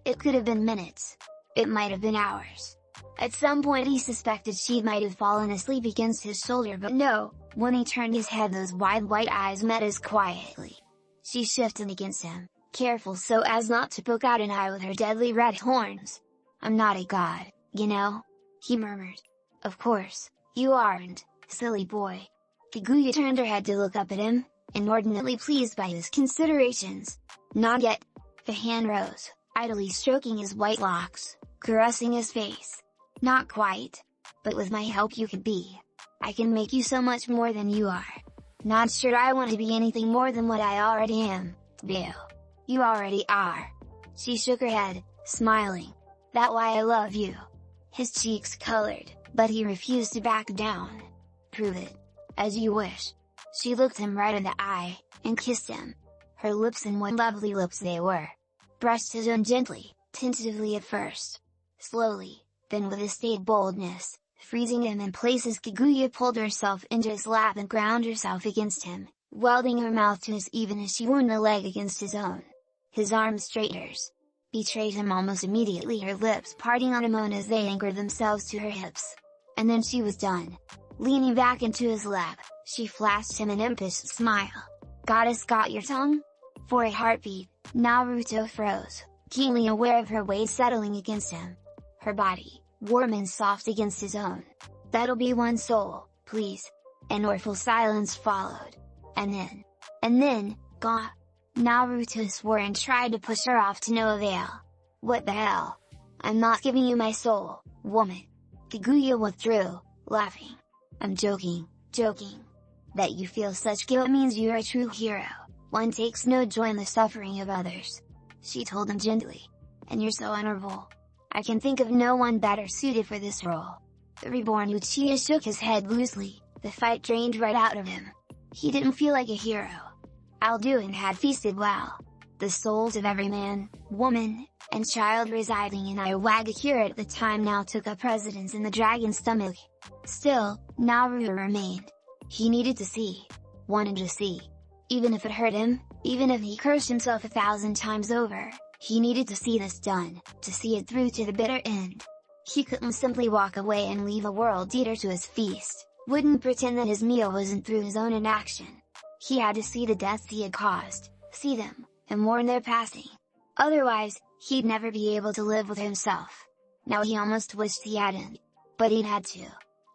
It could have been minutes. It might have been hours. At some point he suspected she might have fallen asleep against his shoulder, but no, when he turned his head those wide white eyes met his quietly. She shifted against him, careful so as not to poke out an eye with her deadly red horns. "I'm not a god, you know?" he murmured. "Of course, you aren't, silly boy." Kaguya turned her head to look up at him, inordinately pleased by his considerations. "Not yet." The hand rose, idly stroking his white locks, caressing his face. "Not quite. But with my help you could be. I can make you so much more than you are. Not sure I want to be anything more than what I already am, Bill. You already are." She shook her head, smiling. "That why I love you." His cheeks colored, But he refused to back down. "Prove it. As you wish." She looked him right in the eye, and kissed him. Her lips, and what lovely lips they were! Brushed his own gently, tentatively at first. Slowly, then with a staid boldness, freezing him in places. Kaguya pulled herself into his lap and ground herself against him, welding her mouth to his even as she wound a leg against his own. His arms straighteners betrayed him almost immediately, her lips parting on a moan as they anchored themselves to her hips. And then she was done. Leaning back into his lap, she flashed him an impish smile. "Goddess, got your tongue?" For a heartbeat, Naruto froze, keenly aware of her weight settling against him. Her body, warm and soft against his own. "That'll be one soul, please." An awful silence followed. And then, gah! Naruto swore and tried to push her off to no avail. "What the hell? I'm not giving you my soul, woman." Kaguya withdrew, laughing. "I'm joking. That you feel such guilt means you're a true hero. One takes no joy in the suffering of others," she told him gently. "And you're so honorable. I can think of no one better suited for this role." The reborn Uchiha shook his head loosely, the fight drained right out of him. He didn't feel like a hero. Alduin had feasted well. The souls of every man, woman, and child residing in Iwagakure at the time now took up residence in the dragon's stomach. Still, Naruto remained. He needed to see. Wanted to see. Even if it hurt him, even if he cursed himself 1,000 times over, he needed to see this done, to see it through to the bitter end. He couldn't simply walk away and leave a world eater to his feast, wouldn't pretend that his meal wasn't through his own inaction. He had to see the deaths he had caused, see them, and mourn their passing. Otherwise, he'd never be able to live with himself. Now he almost wished he hadn't. But he'd had to.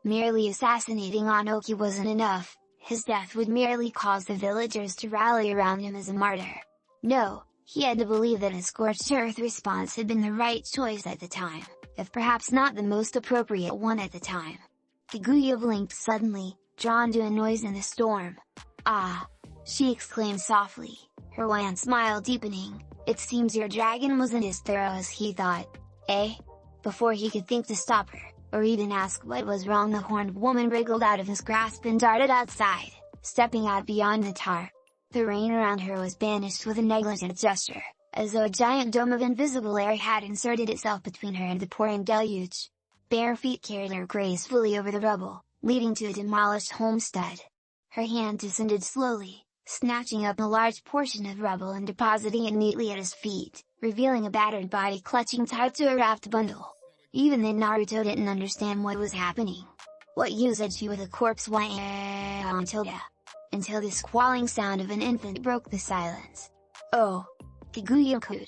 Merely assassinating Anoki wasn't enough, his death would merely cause the villagers to rally around him as a martyr. No, he had to believe that a scorched earth response had been the right choice at the time, if perhaps not the most appropriate one at the time. Kaguya blinked suddenly, drawn to a noise in the storm. "Ah!" she exclaimed softly, her wan smile deepening. "It seems your dragon wasn't as thorough as he thought, eh?" Before he could think to stop her, or even ask what was wrong, the horned woman wriggled out of his grasp and darted outside, stepping out beyond the tarp. The rain around her was banished with a negligent gesture, as though a giant dome of invisible air had inserted itself between her and the pouring deluge. Bare feet carried her gracefully over the rubble, leading to a demolished homestead. Her hand descended slowly, snatching up a large portion of rubble and depositing it neatly at his feet, revealing a battered body clutching tight to a wrapped bundle. Even then Naruto didn't understand what was happening. What use had she with a corpse until the squalling sound of an infant broke the silence. "Oh! Kaguya-kun!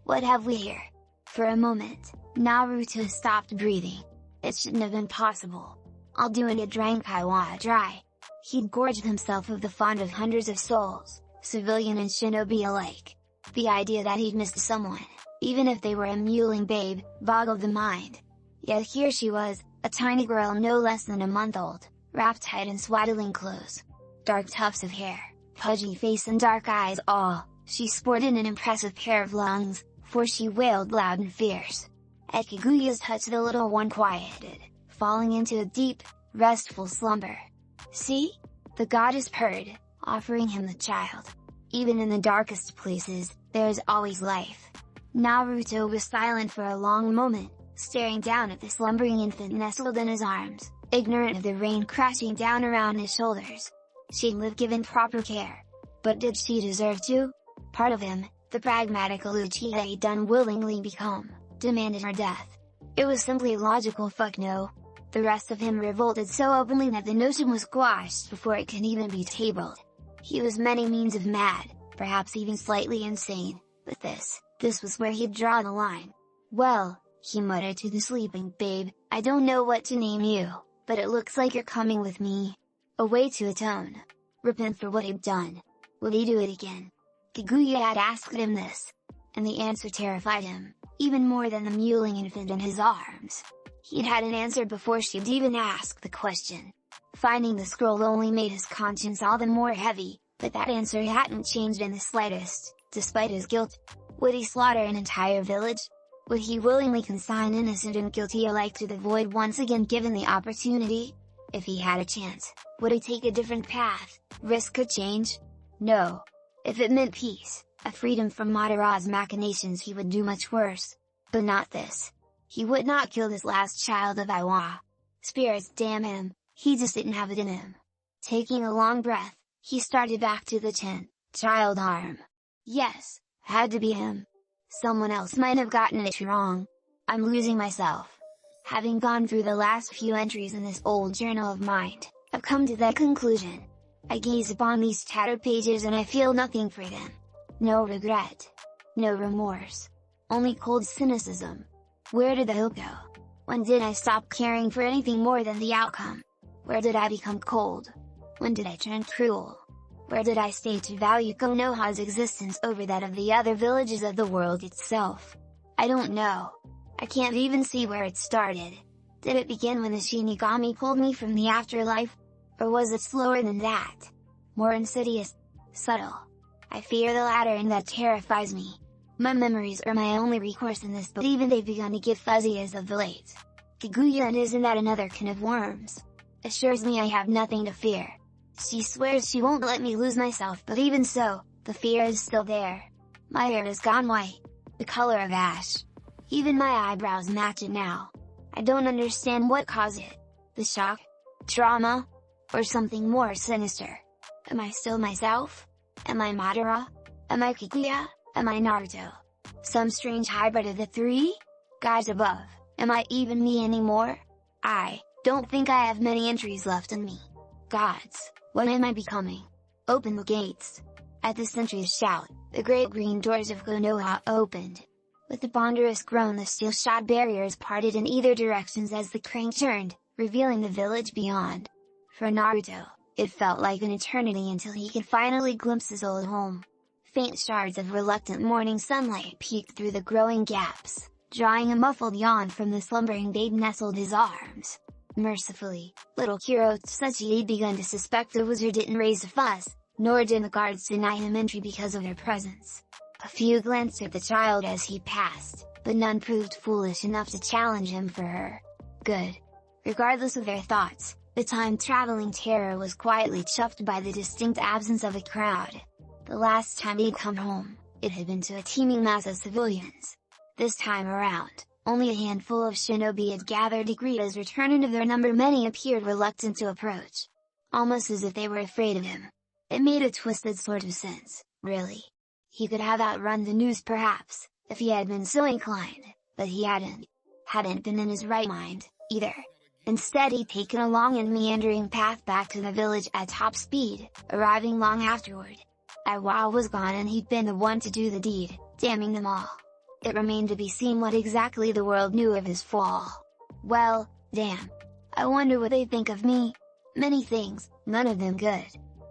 What have we here?" For a moment, Naruto stopped breathing. It shouldn't have been possible. Alduin had drank Kaiwa dry. He'd gorged himself of the fond of hundreds of souls, civilian and shinobi alike. The idea that he'd missed someone, even if they were a mewling babe, boggled the mind. Yet here she was, a tiny girl no less than a month old, wrapped tight in swaddling clothes. Dark tufts of hair, pudgy face and dark eyes, all, she sported an impressive pair of lungs, for she wailed loud and fierce. At Kaguya's touch the little one quieted, falling into a deep, restful slumber. "See?" the goddess purred, offering him the child. "Even in the darkest places, there is always life." Naruto was silent for a long moment, staring down at the slumbering infant nestled in his arms, ignorant of the rain crashing down around his shoulders. She'd lived given proper care. But did she deserve to? Part of him, the pragmatical Uchiha he'd unwillingly become, demanded her death. It was simply logical fuck no. The rest of him revolted so openly that the notion was squashed before it could even be tabled. He was many means of mad, perhaps even slightly insane, but this was where he'd draw the line. "Well," he muttered to the sleeping babe, "I don't know what to name you, but it looks like you're coming with me." A way to atone. Repent for what he'd done. Would he do it again? Kaguya had asked him this, and the answer terrified him, even more than the mewling infant in his arms. He'd had an answer before she'd even asked the question. Finding the scroll only made his conscience all the more heavy, but that answer hadn't changed in the slightest, despite his guilt. Would he slaughter an entire village? Would he willingly consign innocent and guilty alike to the void once again given the opportunity? If he had a chance, would he take a different path, risk a change? No. If it meant peace, a freedom from Madara's machinations, he would do much worse. But not this. He would not kill this last child of Iwa. Spirits damn him, he just didn't have it in him. Taking a long breath, he started back to the tent. Child arm. Yes, had to be him. Someone else might have gotten it wrong. I'm losing myself. Having gone through the last few entries in this old journal of mine, I've come to that conclusion. I gaze upon these tattered pages and I feel nothing for them. No regret. No remorse. Only cold cynicism. Where did the hope go? When did I stop caring for anything more than the outcome? Where did I become cold? When did I turn cruel? Where did I stay to value Konoha's existence over that of the other villages of the world itself? I don't know. I can't even see where it started. Did it begin when the Shinigami pulled me from the afterlife? Or was it slower than that? More insidious? Subtle? I fear the latter, and that terrifies me. My memories are my only recourse in this, but even they've begun to get fuzzy as of late. Kaguya, and isn't that another can of worms? Assures me I have nothing to fear. She swears she won't let me lose myself, but even so, the fear is still there. My hair has gone white. The color of ash. Even my eyebrows match it now. I don't understand what caused it. The shock? Trauma? Or something more sinister? Am I still myself? Am I Madara? Am I Kaguya? Am I Naruto? Some strange hybrid of the three? Guys above, am I even me anymore? I don't think I have many entries left in me. Gods, what am I becoming? Open the gates. At the sentry's shout, the great green doors of Konoha opened. With a ponderous groan, the steel-shod barriers parted in either directions as the crane turned, revealing the village beyond. For Naruto, it felt like an eternity until he could finally glimpse his old home. Faint shards of reluctant morning sunlight peeked through the growing gaps, drawing a muffled yawn from the slumbering babe nestled his arms. Mercifully, little Kurotsuchi had begun to suspect the wizard didn't raise a fuss, nor did the guards deny him entry because of their presence. A few glanced at the child as he passed, but none proved foolish enough to challenge him for her. Good. Regardless of their thoughts, the time-traveling terror was quietly chuffed by the distinct absence of a crowd. The last time he'd come home, it had been to a teeming mass of civilians. This time around, only a handful of shinobi had gathered to greet his return, and of their number many appeared reluctant to approach. Almost as if they were afraid of him. It made a twisted sort of sense, really. He could have outrun the news perhaps, if he had been so inclined, but he hadn't been in his right mind, either. Instead, he'd taken a long and meandering path back to the village at top speed, arriving long afterward. Iwa was gone, and he'd been the one to do the deed, damning them all. It remained to be seen what exactly the world knew of his fall. Well, damn. I wonder what they think of me. Many things, none of them good.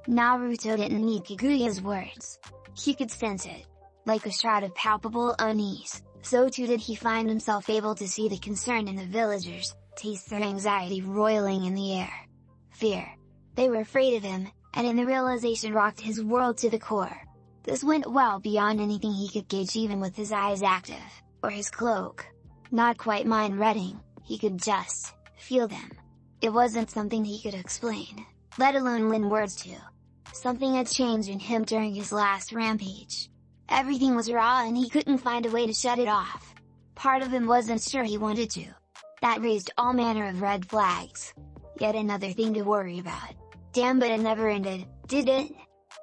Naruto didn't need Kaguya's words. He could sense it. Like a shroud of palpable unease, so too did he find himself able to see the concern in the villagers, taste their anxiety roiling in the air. Fear. They were afraid of him, and in the realization rocked his world to the core. This went well beyond anything he could gauge even with his eyes active, or his cloak. Not quite mind-reading, he could just feel them. It wasn't something he could explain, let alone lend words to. Something had changed in him during his last rampage. Everything was raw and he couldn't find a way to shut it off. Part of him wasn't sure he wanted to. That raised all manner of red flags. Yet another thing to worry about. Damn, but it never ended, did it?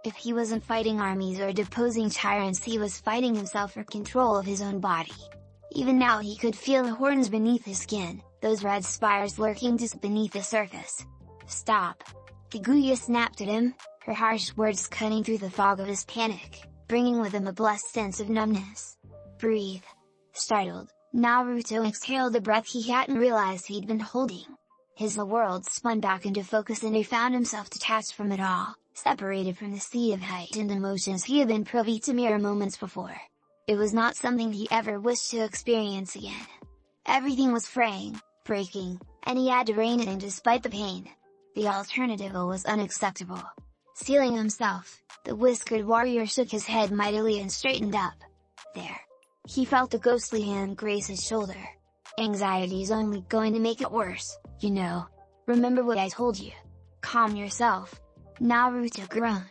If he wasn't fighting armies or deposing tyrants, he was fighting himself for control of his own body. Even now he could feel the horns beneath his skin, those red spires lurking just beneath the surface. Stop! Kaguya snapped at him, her harsh words cutting through the fog of his panic, bringing with them a blessed sense of numbness. Breathe. Startled, Naruto exhaled the breath he hadn't realized he'd been holding. His world spun back into focus and he found himself detached from it all, separated from the sea of heightened emotions he had been privy to mere moments before. It was not something he ever wished to experience again. Everything was fraying, breaking, and he had to rein it in despite the pain. The alternative was unacceptable. Sealing himself, the whiskered warrior shook his head mightily and straightened up. There. He felt a ghostly hand graze his shoulder. Anxiety's only going to make it worse, you know. Remember what I told you. Calm yourself. Naruto groaned.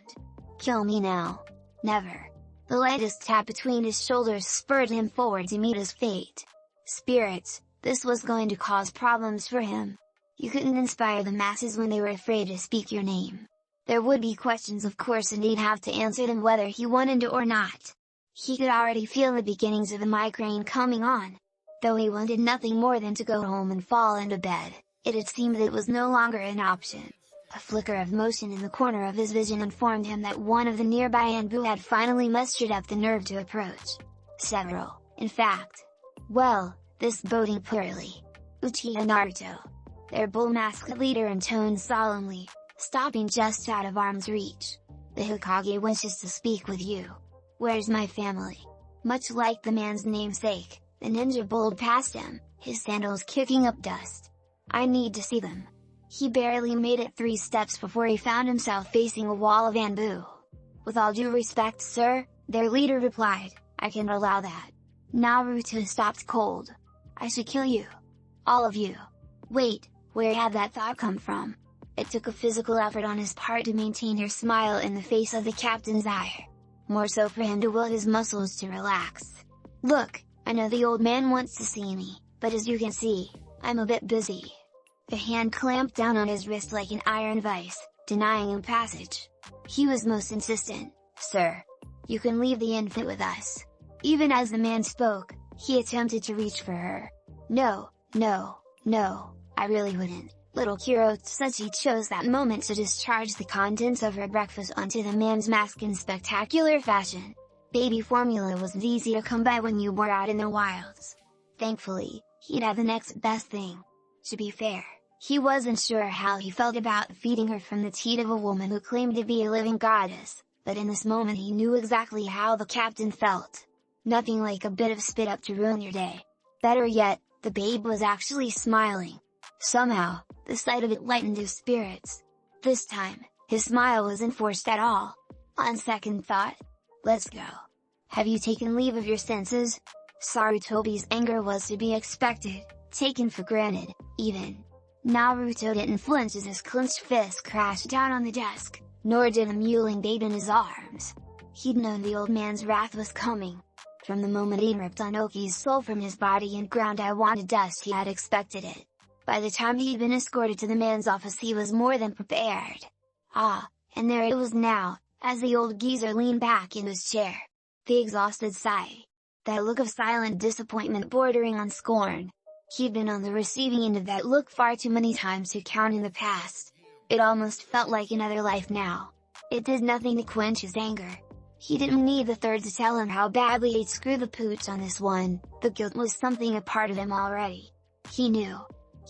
Kill me now. Never. The lightest tap between his shoulders spurred him forward to meet his fate. Spirits, this was going to cause problems for him. You couldn't inspire the masses when they were afraid to speak your name. There would be questions of course and he'd have to answer them whether he wanted to or not. He could already feel the beginnings of the migraine coming on. Though he wanted nothing more than to go home and fall into bed, it had seemed that it was no longer an option. A flicker of motion in the corner of his vision informed him that one of the nearby Anbu had finally mustered up the nerve to approach. Several, in fact. Well, this boding poorly. Uchiha Naruto. Their bull-masked leader intoned solemnly, stopping just out of arm's reach. The Hokage wishes to speak with you. Where's my family? Much like the man's namesake, the ninja bowled past him, his sandals kicking up dust. I need to see them. He barely made it 3 steps before he found himself facing a wall of Anbu. With all due respect sir, their leader replied, I can't allow that. Naruto stopped cold. I should kill you. All of you. Wait, where had that thought come from? It took a physical effort on his part to maintain her smile in the face of the captain's ire. More so for him to will his muscles to relax. Look, I know the old man wants to see me, but as you can see, I'm a bit busy. The hand clamped down on his wrist like an iron vice, denying him passage. He was most insistent. Sir, you can leave the infant with us. Even as the man spoke, he attempted to reach for her. No, no, no, I really wouldn't. Little Kurotsuchi chose that moment to discharge the contents of her breakfast onto the man's mask in spectacular fashion. Baby formula was easy to come by when you were out in the wilds. Thankfully, he'd have the next best thing. To be fair, he wasn't sure how he felt about feeding her from the teat of a woman who claimed to be a living goddess, but in this moment he knew exactly how the captain felt. Nothing like a bit of spit up to ruin your day. Better yet, the babe was actually smiling. Somehow, the sight of it lightened his spirits. This time, his smile wasn't forced at all. On second thought, let's go. Have you taken leave of your senses? Sarutobi's anger was to be expected, taken for granted, even. Naruto didn't flinch as his clenched fist crashed down on the desk, nor did the mewling babe in his arms. He'd known the old man's wrath was coming. From the moment he ripped Onoki's soul from his body and ground Iwata to dust he had expected it. By the time he'd been escorted to the man's office he was more than prepared. Ah, and there it was now, as the old geezer leaned back in his chair. The exhausted sigh. That look of silent disappointment bordering on scorn. He'd been on the receiving end of that look far too many times to count in the past. It almost felt like another life now. It did nothing to quench his anger. He didn't need the third to tell him how badly he'd screwed the pooch on this one, the guilt was something a part of him already. He knew.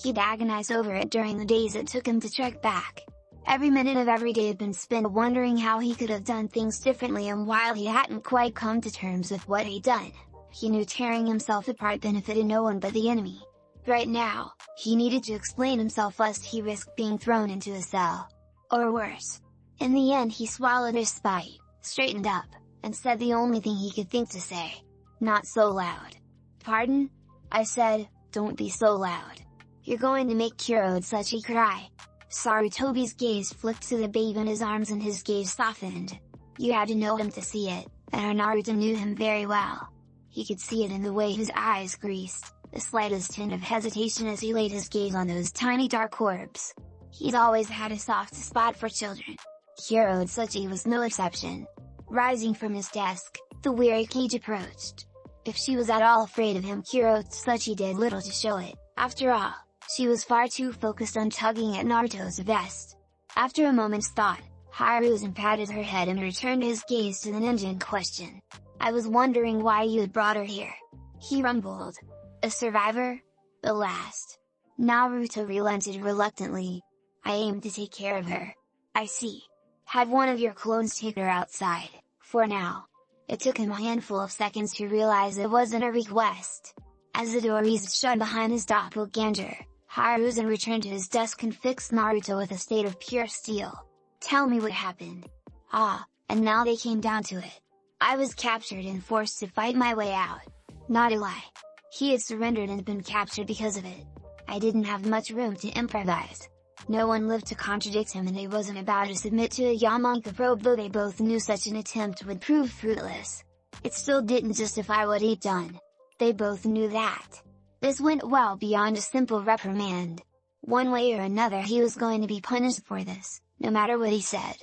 He'd agonized over it during the days it took him to trek back. Every minute of every day had been spent wondering how he could have done things differently, and while he hadn't quite come to terms with what he'd done, he knew tearing himself apart benefited no one but the enemy. Right now, he needed to explain himself lest he risk being thrown into a cell. Or worse. In the end he swallowed his spite, straightened up, and said the only thing he could think to say. Not so loud. Pardon? I said, don't be so loud. You're going to make Kurotsuchi cry. Sarutobi's gaze flicked to the babe in his arms and his gaze softened. You had to know him to see it, and Naruto knew him very well. He could see it in the way his eyes greased, the slightest hint of hesitation as he laid his gaze on those tiny dark orbs. He'd always had a soft spot for children. Kurotsuchi was no exception. Rising from his desk, the weary Kage approached. If she was at all afraid of him, Kurotsuchi did little to show it. After all, she was far too focused on tugging at Naruto's vest. After a moment's thought, Hiruzen patted her head and returned his gaze to the ninja in question. I was wondering why you had brought her here. He rumbled. A survivor? The last. Naruto relented reluctantly. I aim to take care of her. I see. Have one of your clones take her outside, for now. It took him a handful of seconds to realize it wasn't a request. As the door eased shut behind his doppelganger, Hiruzen returned to his desk and fixed Naruto with a state of pure steel. Tell me what happened. Ah, and now they came down to it. I was captured and forced to fight my way out. Not a lie. He had surrendered and been captured because of it. I didn't have much room to improvise. No one lived to contradict him, and he wasn't about to submit to a Yamanka probe, though they both knew such an attempt would prove fruitless. It still didn't justify what he'd done. They both knew that. This went well beyond a simple reprimand. One way or another he was going to be punished for this, no matter what he said.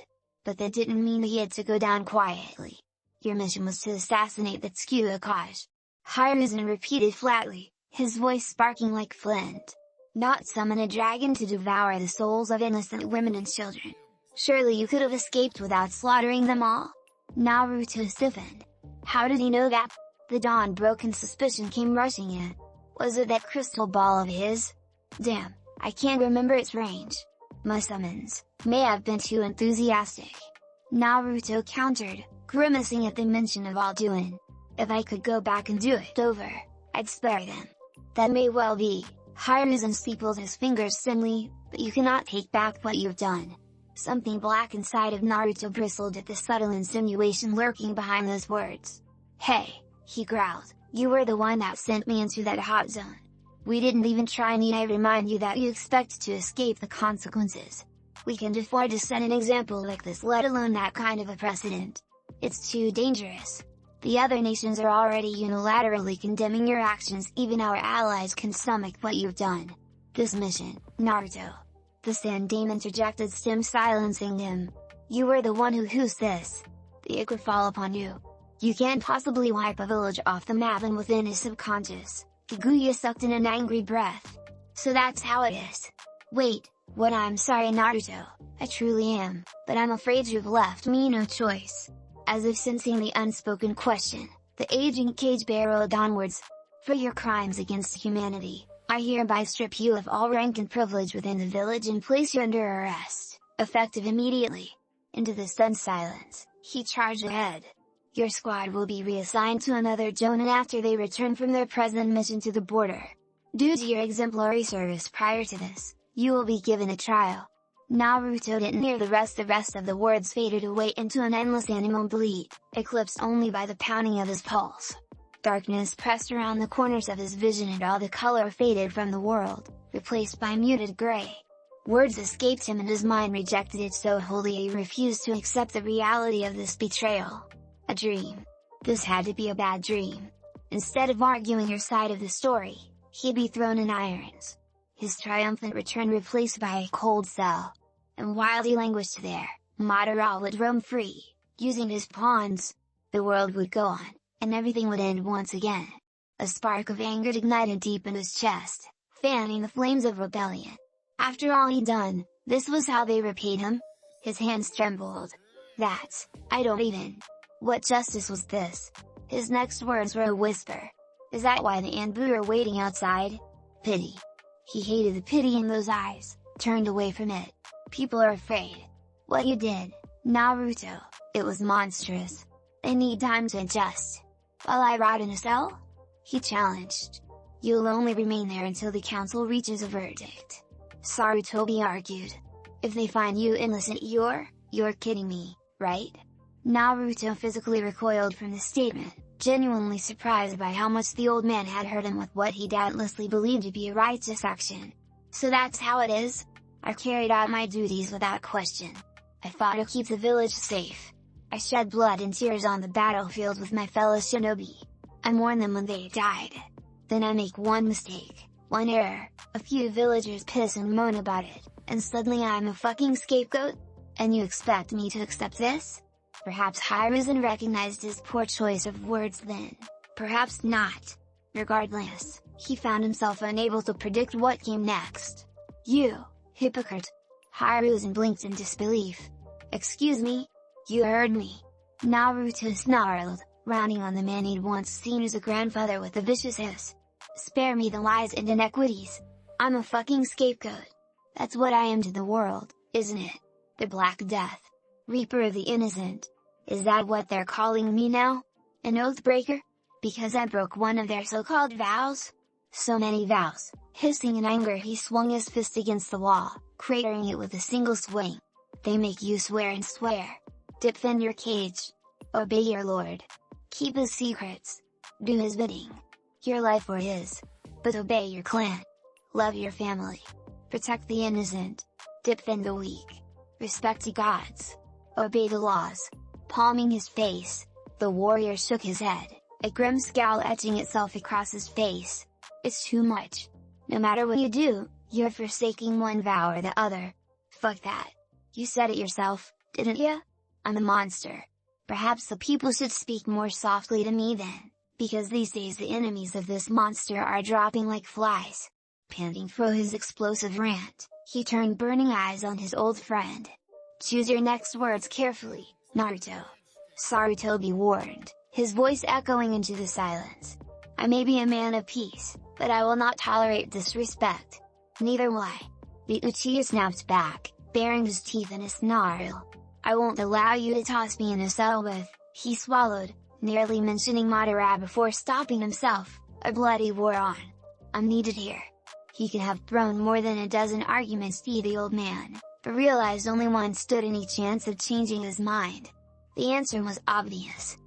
But that didn't mean he had to go down quietly. Your mission was to assassinate the Tsukuyokai. Hiruzen repeated flatly, his voice sparking like flint. Not summon a dragon to devour the souls of innocent women and children. Surely you could have escaped without slaughtering them all? Naruto stiffened. How did he know that? The dawn broke and suspicion came rushing in. Was it that crystal ball of his? Damn, I can't remember its range. My summons may have been too enthusiastic. Naruto countered, grimacing at the mention of Alduin. If I could go back and do it over, I'd spare them. That may well be. Hiruzen steepled his fingers thinly, but you cannot take back what you've done. Something black inside of Naruto bristled at the subtle insinuation lurking behind those words. Hey, he growled, you were the one that sent me into that hot zone. We didn't even try. Need I remind you that you expect to escape the consequences? We can't afford to set an example like this, let alone that kind of a precedent. It's too dangerous. The other nations are already unilaterally condemning your actions. Even our allies can stomach what you've done. This mission, Naruto. The Sand Dame interjected, silencing him. You were the one who's this. The ick would fall upon you. You can't possibly wipe a village off the map. And within his subconscious, Kaguya sucked in an angry breath. So that's how it is. Wait, what? I'm sorry, Naruto. I truly am, but I'm afraid you've left me no choice. As if sensing the unspoken question, the aging cage barreled onwards. For your crimes against humanity, I hereby strip you of all rank and privilege within the village and place you under arrest, effective immediately. Into the stunned silence, he charged ahead. Your squad will be reassigned to another Jonin after they return from their present mission to the border. Due to your exemplary service prior to this, you will be given a trial. Naruto didn't hear the rest of the words faded away into an endless animal bleat, eclipsed only by the pounding of his pulse. Darkness pressed around the corners of his vision and all the color faded from the world, replaced by muted gray. Words escaped him and his mind rejected it so wholly he refused to accept the reality of this betrayal. A dream. This had to be a bad dream. Instead of arguing her side of the story, he'd be thrown in irons. His triumphant return replaced by a cold cell. And while he languished there, Madara would roam free, using his pawns. The world would go on, and everything would end once again. A spark of anger ignited deep in his chest, fanning the flames of rebellion. After all he'd done, this was how they repaid him? His hands trembled. That's, I don't even. What justice was this? His next words were a whisper. Is that why the Anbu are waiting outside? Pity. He hated the pity in those eyes, turned away from it. People are afraid. What you did, Naruto, it was monstrous. They need time to adjust. While I rot in a cell? He challenged. You'll only remain there until the council reaches a verdict. Sarutobi argued. If they find you innocent, you're kidding me, right? Naruto physically recoiled from the statement, genuinely surprised by how much the old man had hurt him with what he doubtlessly believed to be a righteous action. So that's how it is? I carried out my duties without question. I fought to keep the village safe. I shed blood and tears on the battlefield with my fellow shinobi. I mourn them when they died. Then I make one mistake, one error, a few villagers piss and moan about it, and suddenly I'm a fucking scapegoat? And you expect me to accept this? Perhaps Hiruzen recognized his poor choice of words then. Perhaps not. Regardless, he found himself unable to predict what came next. You hypocrite! Hiruzen blinked in disbelief. Excuse me? You heard me. Naruto snarled, rounding on the man he'd once seen as a grandfather with a vicious hiss. Spare me the lies and inequities. I'm a fucking scapegoat. That's what I am to the world, isn't it? The Black Death. Reaper of the innocent. Is that what they're calling me now? An oathbreaker? Because I broke one of their so-called vows? So many vows. Hissing in anger, he swung his fist against the wall, cratering it with a single swing. They make you swear and swear. Defend your cage. Obey your lord. Keep his secrets. Do his bidding. your life or his. But obey your clan. Love your family. Protect the innocent. Defend the weak. Respect the gods. Obey the laws. Palming his face, the warrior shook his head, a grim scowl etching itself across his face. It's too much. No matter what you do, you're forsaking one vow or the other. Fuck that. You said it yourself, didn't ya? I'm a monster. Perhaps the people should speak more softly to me then, because these days the enemies of this monster are dropping like flies. Panting through his explosive rant, he turned burning eyes on his old friend. Choose your next words carefully, Naruto. Sarutobi warned, his voice echoing into the silence. I may be a man of peace, but I will not tolerate disrespect. Neither will I. The Uchiha snapped back, baring his teeth in a snarl. I won't allow you to toss me in a cell with, he swallowed, nearly mentioning Madara before stopping himself, a bloody war on. I'm needed here. He could have thrown more than a dozen arguments to the old man, but realized only one stood any chance of changing his mind. The answer was obvious.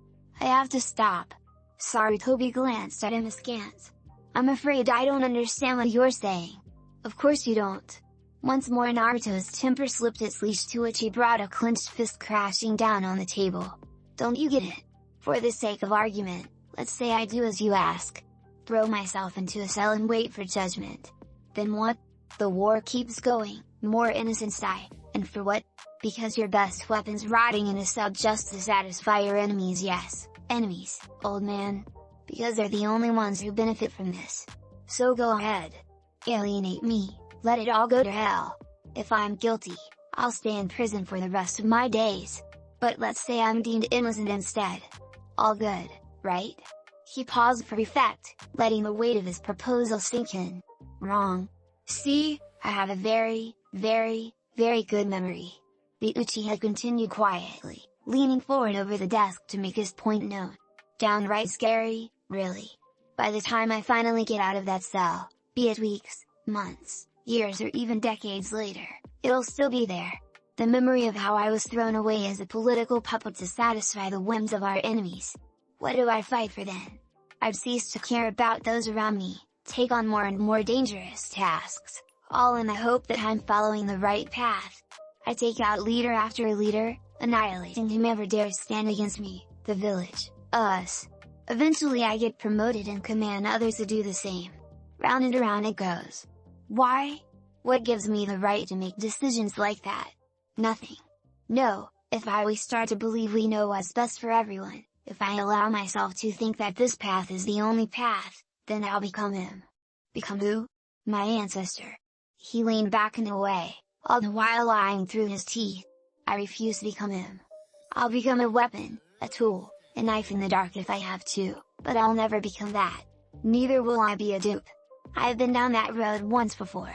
I have to stop. Sarutobi glanced at him askance. I'm afraid I don't understand what you're saying. Of course you don't. Once more Naruto's temper slipped its leash to which he brought a clenched fist crashing down on the table. Don't you get it? For the sake of argument, let's say I do as you ask. Throw myself into a cell and wait for judgment. Then what? The war keeps going, more innocents die, and for what? Because your best weapon's rotting in a cell just to satisfy your enemies. Yes, enemies, old man. Because they're the only ones who benefit from this. So go ahead. Alienate me, let it all go to hell. If I'm guilty, I'll stay in prison for the rest of my days. But let's say I'm deemed innocent instead. All good, right? He paused for effect, letting the weight of his proposal sink in. Wrong. See, I have a very, very, very good memory. The Uchiha continued quietly, leaning forward over the desk to make his point known. Downright scary, really. By the time I finally get out of that cell, be it weeks, months, years or even decades later, it'll still be there. The memory of how I was thrown away as a political puppet to satisfy the whims of our enemies. What do I fight for then? I've ceased to care about those around me, take on more and more dangerous tasks, all in the hope that I'm following the right path. I take out leader after leader, annihilating whomever dares stand against me, the village, us. Eventually I get promoted and command others to do the same. Round and around it goes. Why? What gives me the right to make decisions like that? Nothing. No, if I start to believe we know what's best for everyone, if I allow myself to think that this path is the only path, then I'll become him. Become who? My ancestor. He leaned back and away, all the while lying through his teeth. I refuse to become him. I'll become a weapon, a tool, a knife in the dark if I have to, but I'll never become that. Neither will I be a dupe. I've been down that road once before.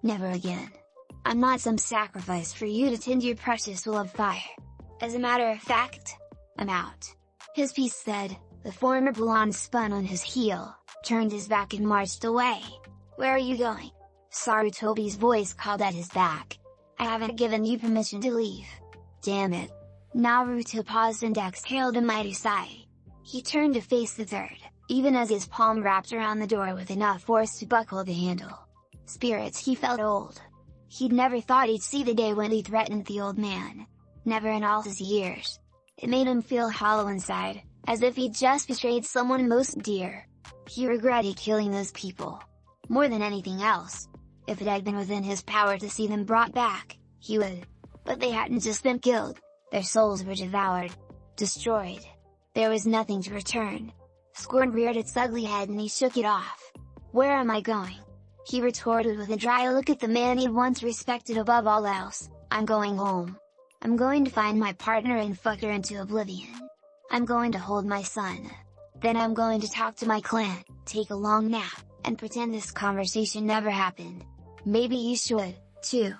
Never again. I'm not some sacrifice for you to tend your precious will of fire. As a matter of fact, I'm out. His piece said, the former blonde spun on his heel, turned his back and marched away. Where are you going? Sarutobi's voice called at his back. I haven't given you permission to leave. Damn it. Naruto paused and exhaled a mighty sigh. He turned to face the third, even as his palm wrapped around the door with enough force to buckle the handle. Spirits, he felt old. He'd never thought he'd see the day when he threatened the old man. Never in all his years. It made him feel hollow inside, as if he'd just betrayed someone most dear. He regretted killing those people. More than anything else. If it had been within his power to see them brought back, he would. But they hadn't just been killed, their souls were devoured. Destroyed. There was nothing to return. Scorn reared its ugly head and he shook it off. Where am I going? He retorted with a dry look at the man he'd once respected above all else. I'm going home. I'm going to find my partner and fuck her into oblivion. I'm going to hold my son. Then I'm going to talk to my clan, take a long nap, and pretend this conversation never happened. Maybe you should, too.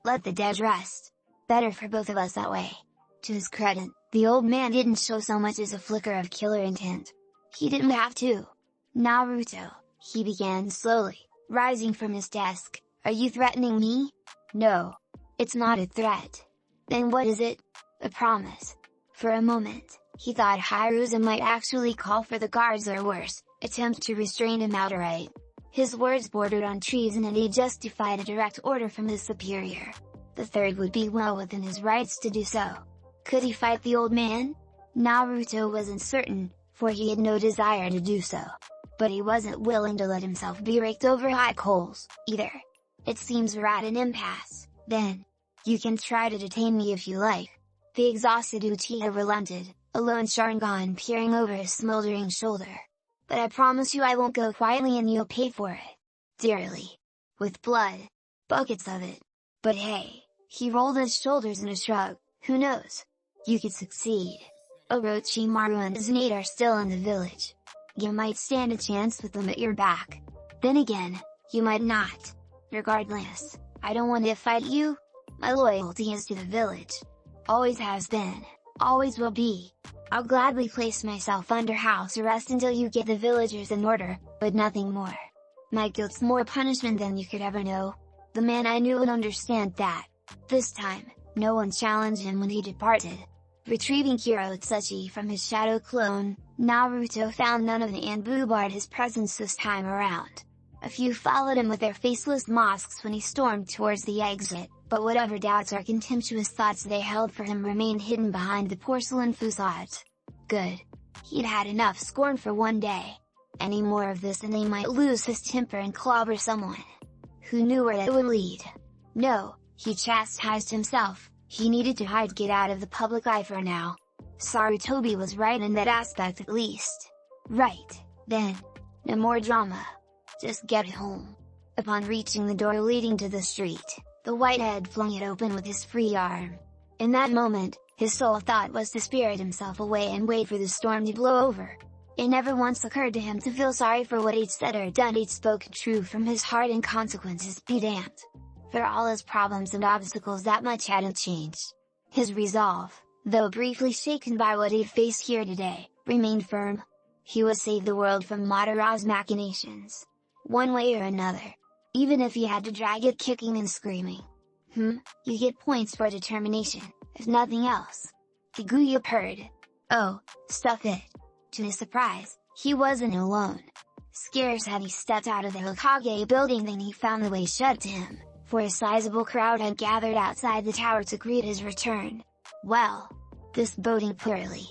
Let the dead rest. Better for both of us that way. To his credit, the old man didn't show so much as a flicker of killer intent. He didn't have to. Naruto, he began slowly, rising from his desk, are you threatening me? No. It's not a threat. Then what is it? A promise. For a moment, he thought Hiruza might actually call for the guards or worse, attempt to restrain him outright. His words bordered on treason and he justified a direct order from his superior. The third would be well within his rights to do so. Could he fight the old man? Naruto wasn't certain, for he had no desire to do so. But he wasn't willing to let himself be raked over hot coals, either. It seems we're at an impasse, then. You can try to detain me if you like. The exhausted Uchiha relented, a lone Sharingan peering over his smoldering shoulder. But I promise you I won't go quietly and you'll pay for it. Dearly. With blood. Buckets of it. But hey, he rolled his shoulders in a shrug, who knows? You could succeed. Orochimaru and Tsunade are still in the village. You might stand a chance with them at your back. Then again, you might not. Regardless, I don't want to fight you. My loyalty is to the village. Always has been, always will be. I'll gladly place myself under house arrest until you get the villagers in order, but nothing more. My guilt's more punishment than you could ever know. The man I knew would understand that. This time, no one challenged him when he departed. Retrieving Kirotsuchi from his shadow clone, Naruto found none of the Anbu barred his presence this time around. A few followed him with their faceless masks when he stormed towards the exit, but whatever doubts or contemptuous thoughts they held for him remained hidden behind the porcelain facades. Good. He'd had enough scorn for one day. Any more of this and they might lose his temper and clobber someone. Who knew where that would lead? No, he chastised himself, he needed to get out of the public eye for now. Sarutobi was right in that aspect at least. Right, then. No more drama. Just get home. Upon reaching the door leading to the street, the whitehead flung it open with his free arm. In that moment, his sole thought was to spirit himself away and wait for the storm to blow over. It never once occurred to him to feel sorry for what he'd said or done. He'd spoken true from his heart and consequences be damned. For all his problems and obstacles, that much hadn't changed. His resolve, though briefly shaken by what he'd faced here today, remained firm. He would save the world from Madara's machinations. One way or another. Even if he had to drag it kicking and screaming. You get points for determination, if nothing else. Kaguya purred. Oh, stuff it. To his surprise, he wasn't alone. Scarce had he stepped out of the Hokage building than he found the way shut to him, for a sizable crowd had gathered outside the tower to greet his return. Well, this boded poorly.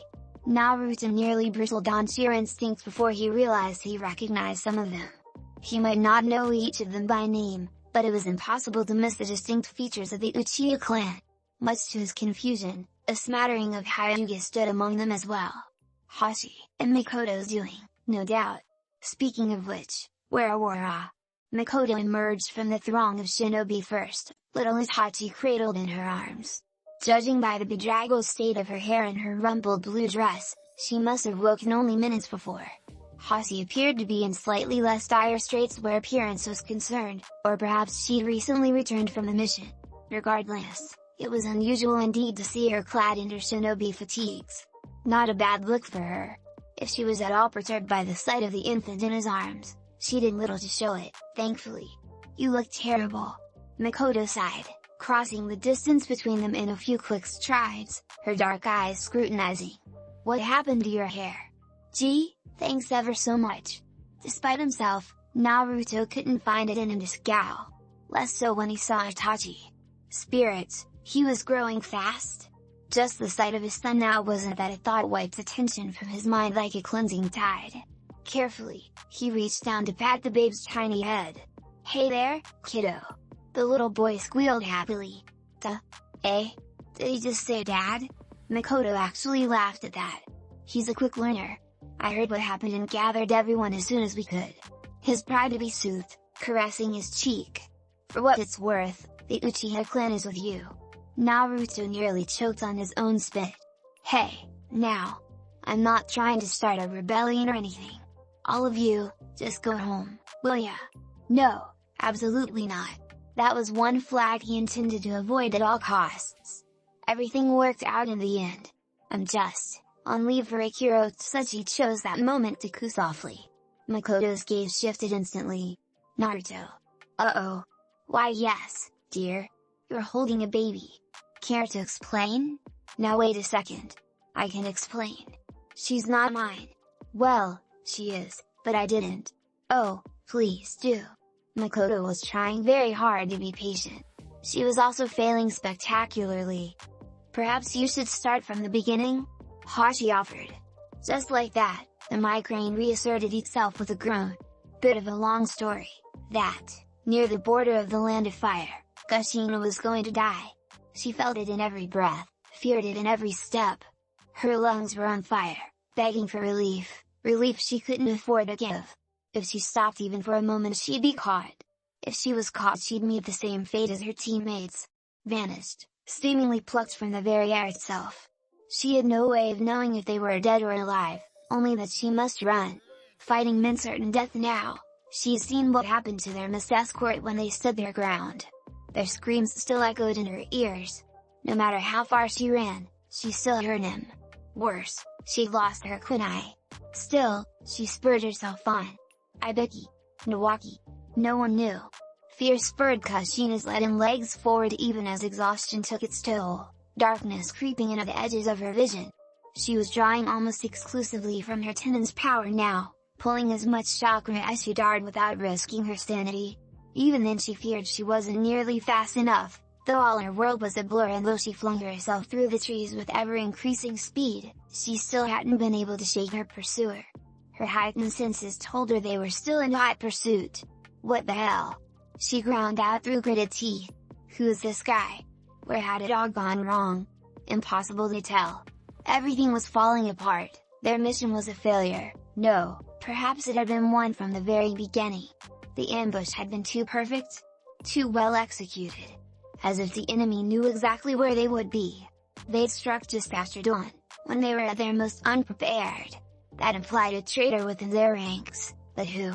Naruto nearly bristled on sheer instinct before he realized he recognized some of them. He might not know each of them by name, but it was impossible to miss the distinct features of the Uchiha clan. Much to his confusion, a smattering of Hyuga stood among them as well. Hashi and Mikoto's doing, no doubt. Speaking of which, where were Mikoto emerged from the throng of shinobi first, little Itachi cradled in her arms. Judging by the bedraggled state of her hair and her rumpled blue dress, she must have woken only minutes before. Hashi appeared to be in slightly less dire straits where appearance was concerned, or perhaps she'd recently returned from the mission. Regardless, it was unusual indeed to see her clad in her shinobi fatigues. Not a bad look for her. If she was at all perturbed by the sight of the infant in his arms, she did little to show it, thankfully. You look terrible. Mikoto sighed, crossing the distance between them in a few quick strides, her dark eyes scrutinizing. What happened to your hair? Gee, thanks ever so much. Despite himself, Naruto couldn't find it in him to scowl. Less so when he saw Itachi. Spirits, he was growing fast. Just the sight of his son now wasn't that a thought wiped attention from his mind like a cleansing tide. Carefully, he reached down to pat the babe's tiny head. Hey there, kiddo. The little boy squealed happily. Did he just say dad? Mikoto actually laughed at that. He's a quick learner. I heard what happened and gathered everyone as soon as we could. His pride to be soothed, caressing his cheek. For what it's worth, the Uchiha clan is with you. Naruto nearly choked on his own spit. Hey, now. I'm not trying to start a rebellion or anything. All of you, just go home, will ya? No, absolutely not. That was one flag he intended to avoid at all costs. Everything worked out in the end. I'm just on leave for Kirotsuchi chose that moment to coo softly. Mikoto's gaze shifted instantly. Naruto. Uh-oh. Why yes, dear. You're holding a baby. Care to explain? Now wait a second. I can explain. She's not mine. Well, she is, But I didn't. Oh, please do. Makoto was trying very hard to be patient. She was also failing spectacularly. Perhaps you should start from the beginning? Hashi offered. Just like that, the migraine reasserted itself with a groan. Bit of a long story, that, near the border of the land of fire, Kushina was going to die. She felt it in every breath, feared it in every step. Her lungs were on fire, begging for relief, relief she couldn't afford to give. If she stopped even for a moment she'd be caught. If she was caught she'd meet the same fate as her teammates. Vanished, seemingly plucked from the very air itself. She had no way of knowing if they were dead or alive, only that she must run. Fighting meant certain death now. She'd seen what happened to their missed escort when they stood their ground. Their screams still echoed in her ears. No matter how far she ran, she still heard him. Worse, she'd lost her kunai. Still, she spurred herself on. Ibiki. Nawaki. No one knew. Fear spurred Kushina's leaden legs forward even as exhaustion took its toll, darkness creeping in at the edges of her vision. She was drawing almost exclusively from her tendon's power now, pulling as much chakra as she dared without risking her sanity. Even then she feared she wasn't nearly fast enough, though all her world was a blur, and though she flung herself through the trees with ever-increasing speed, she still hadn't been able to shake her pursuer. Her heightened senses told her they were still in hot pursuit. What the hell? She ground out through gritted teeth. Who's this guy? Where had it all gone wrong? Impossible to tell. Everything was falling apart. Their mission was a failure. No, perhaps it had been one from the very beginning. The ambush had been too perfect, too well executed. As if the enemy knew exactly where they would be. They'd struck just after dawn, when they were at their most unprepared. That implied a traitor within their ranks, but who?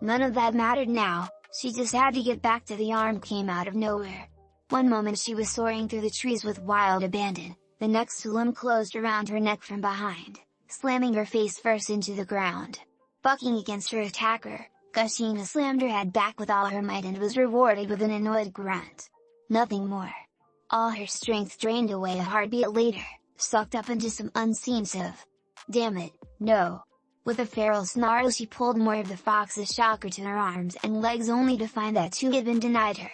None of that mattered now. She just had to get back to the arm came out of nowhere. One moment she was soaring through the trees with wild abandon, the next a limb closed around her neck from behind, slamming her face first into the ground. Bucking against her attacker, Kushina slammed her head back with all her might and was rewarded with an annoyed grunt. Nothing more. All her strength drained away a heartbeat later, sucked up into some unseen sieve. Damn it, no! With a feral snarl she pulled more of the fox's chakra to her arms and legs only to find that too had been denied her.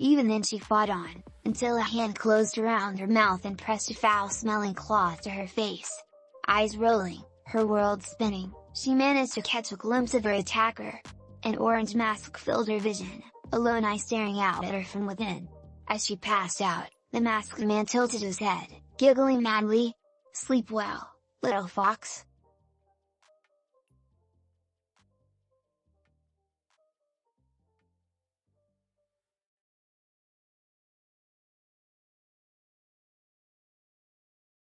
Even then she fought on, until a hand closed around her mouth and pressed a foul-smelling cloth to her face. Eyes rolling, her world spinning, she managed to catch a glimpse of her attacker. An orange mask filled her vision, a lone eye staring out at her from within. As she passed out, the masked man tilted his head, giggling madly. Sleep well, little fox.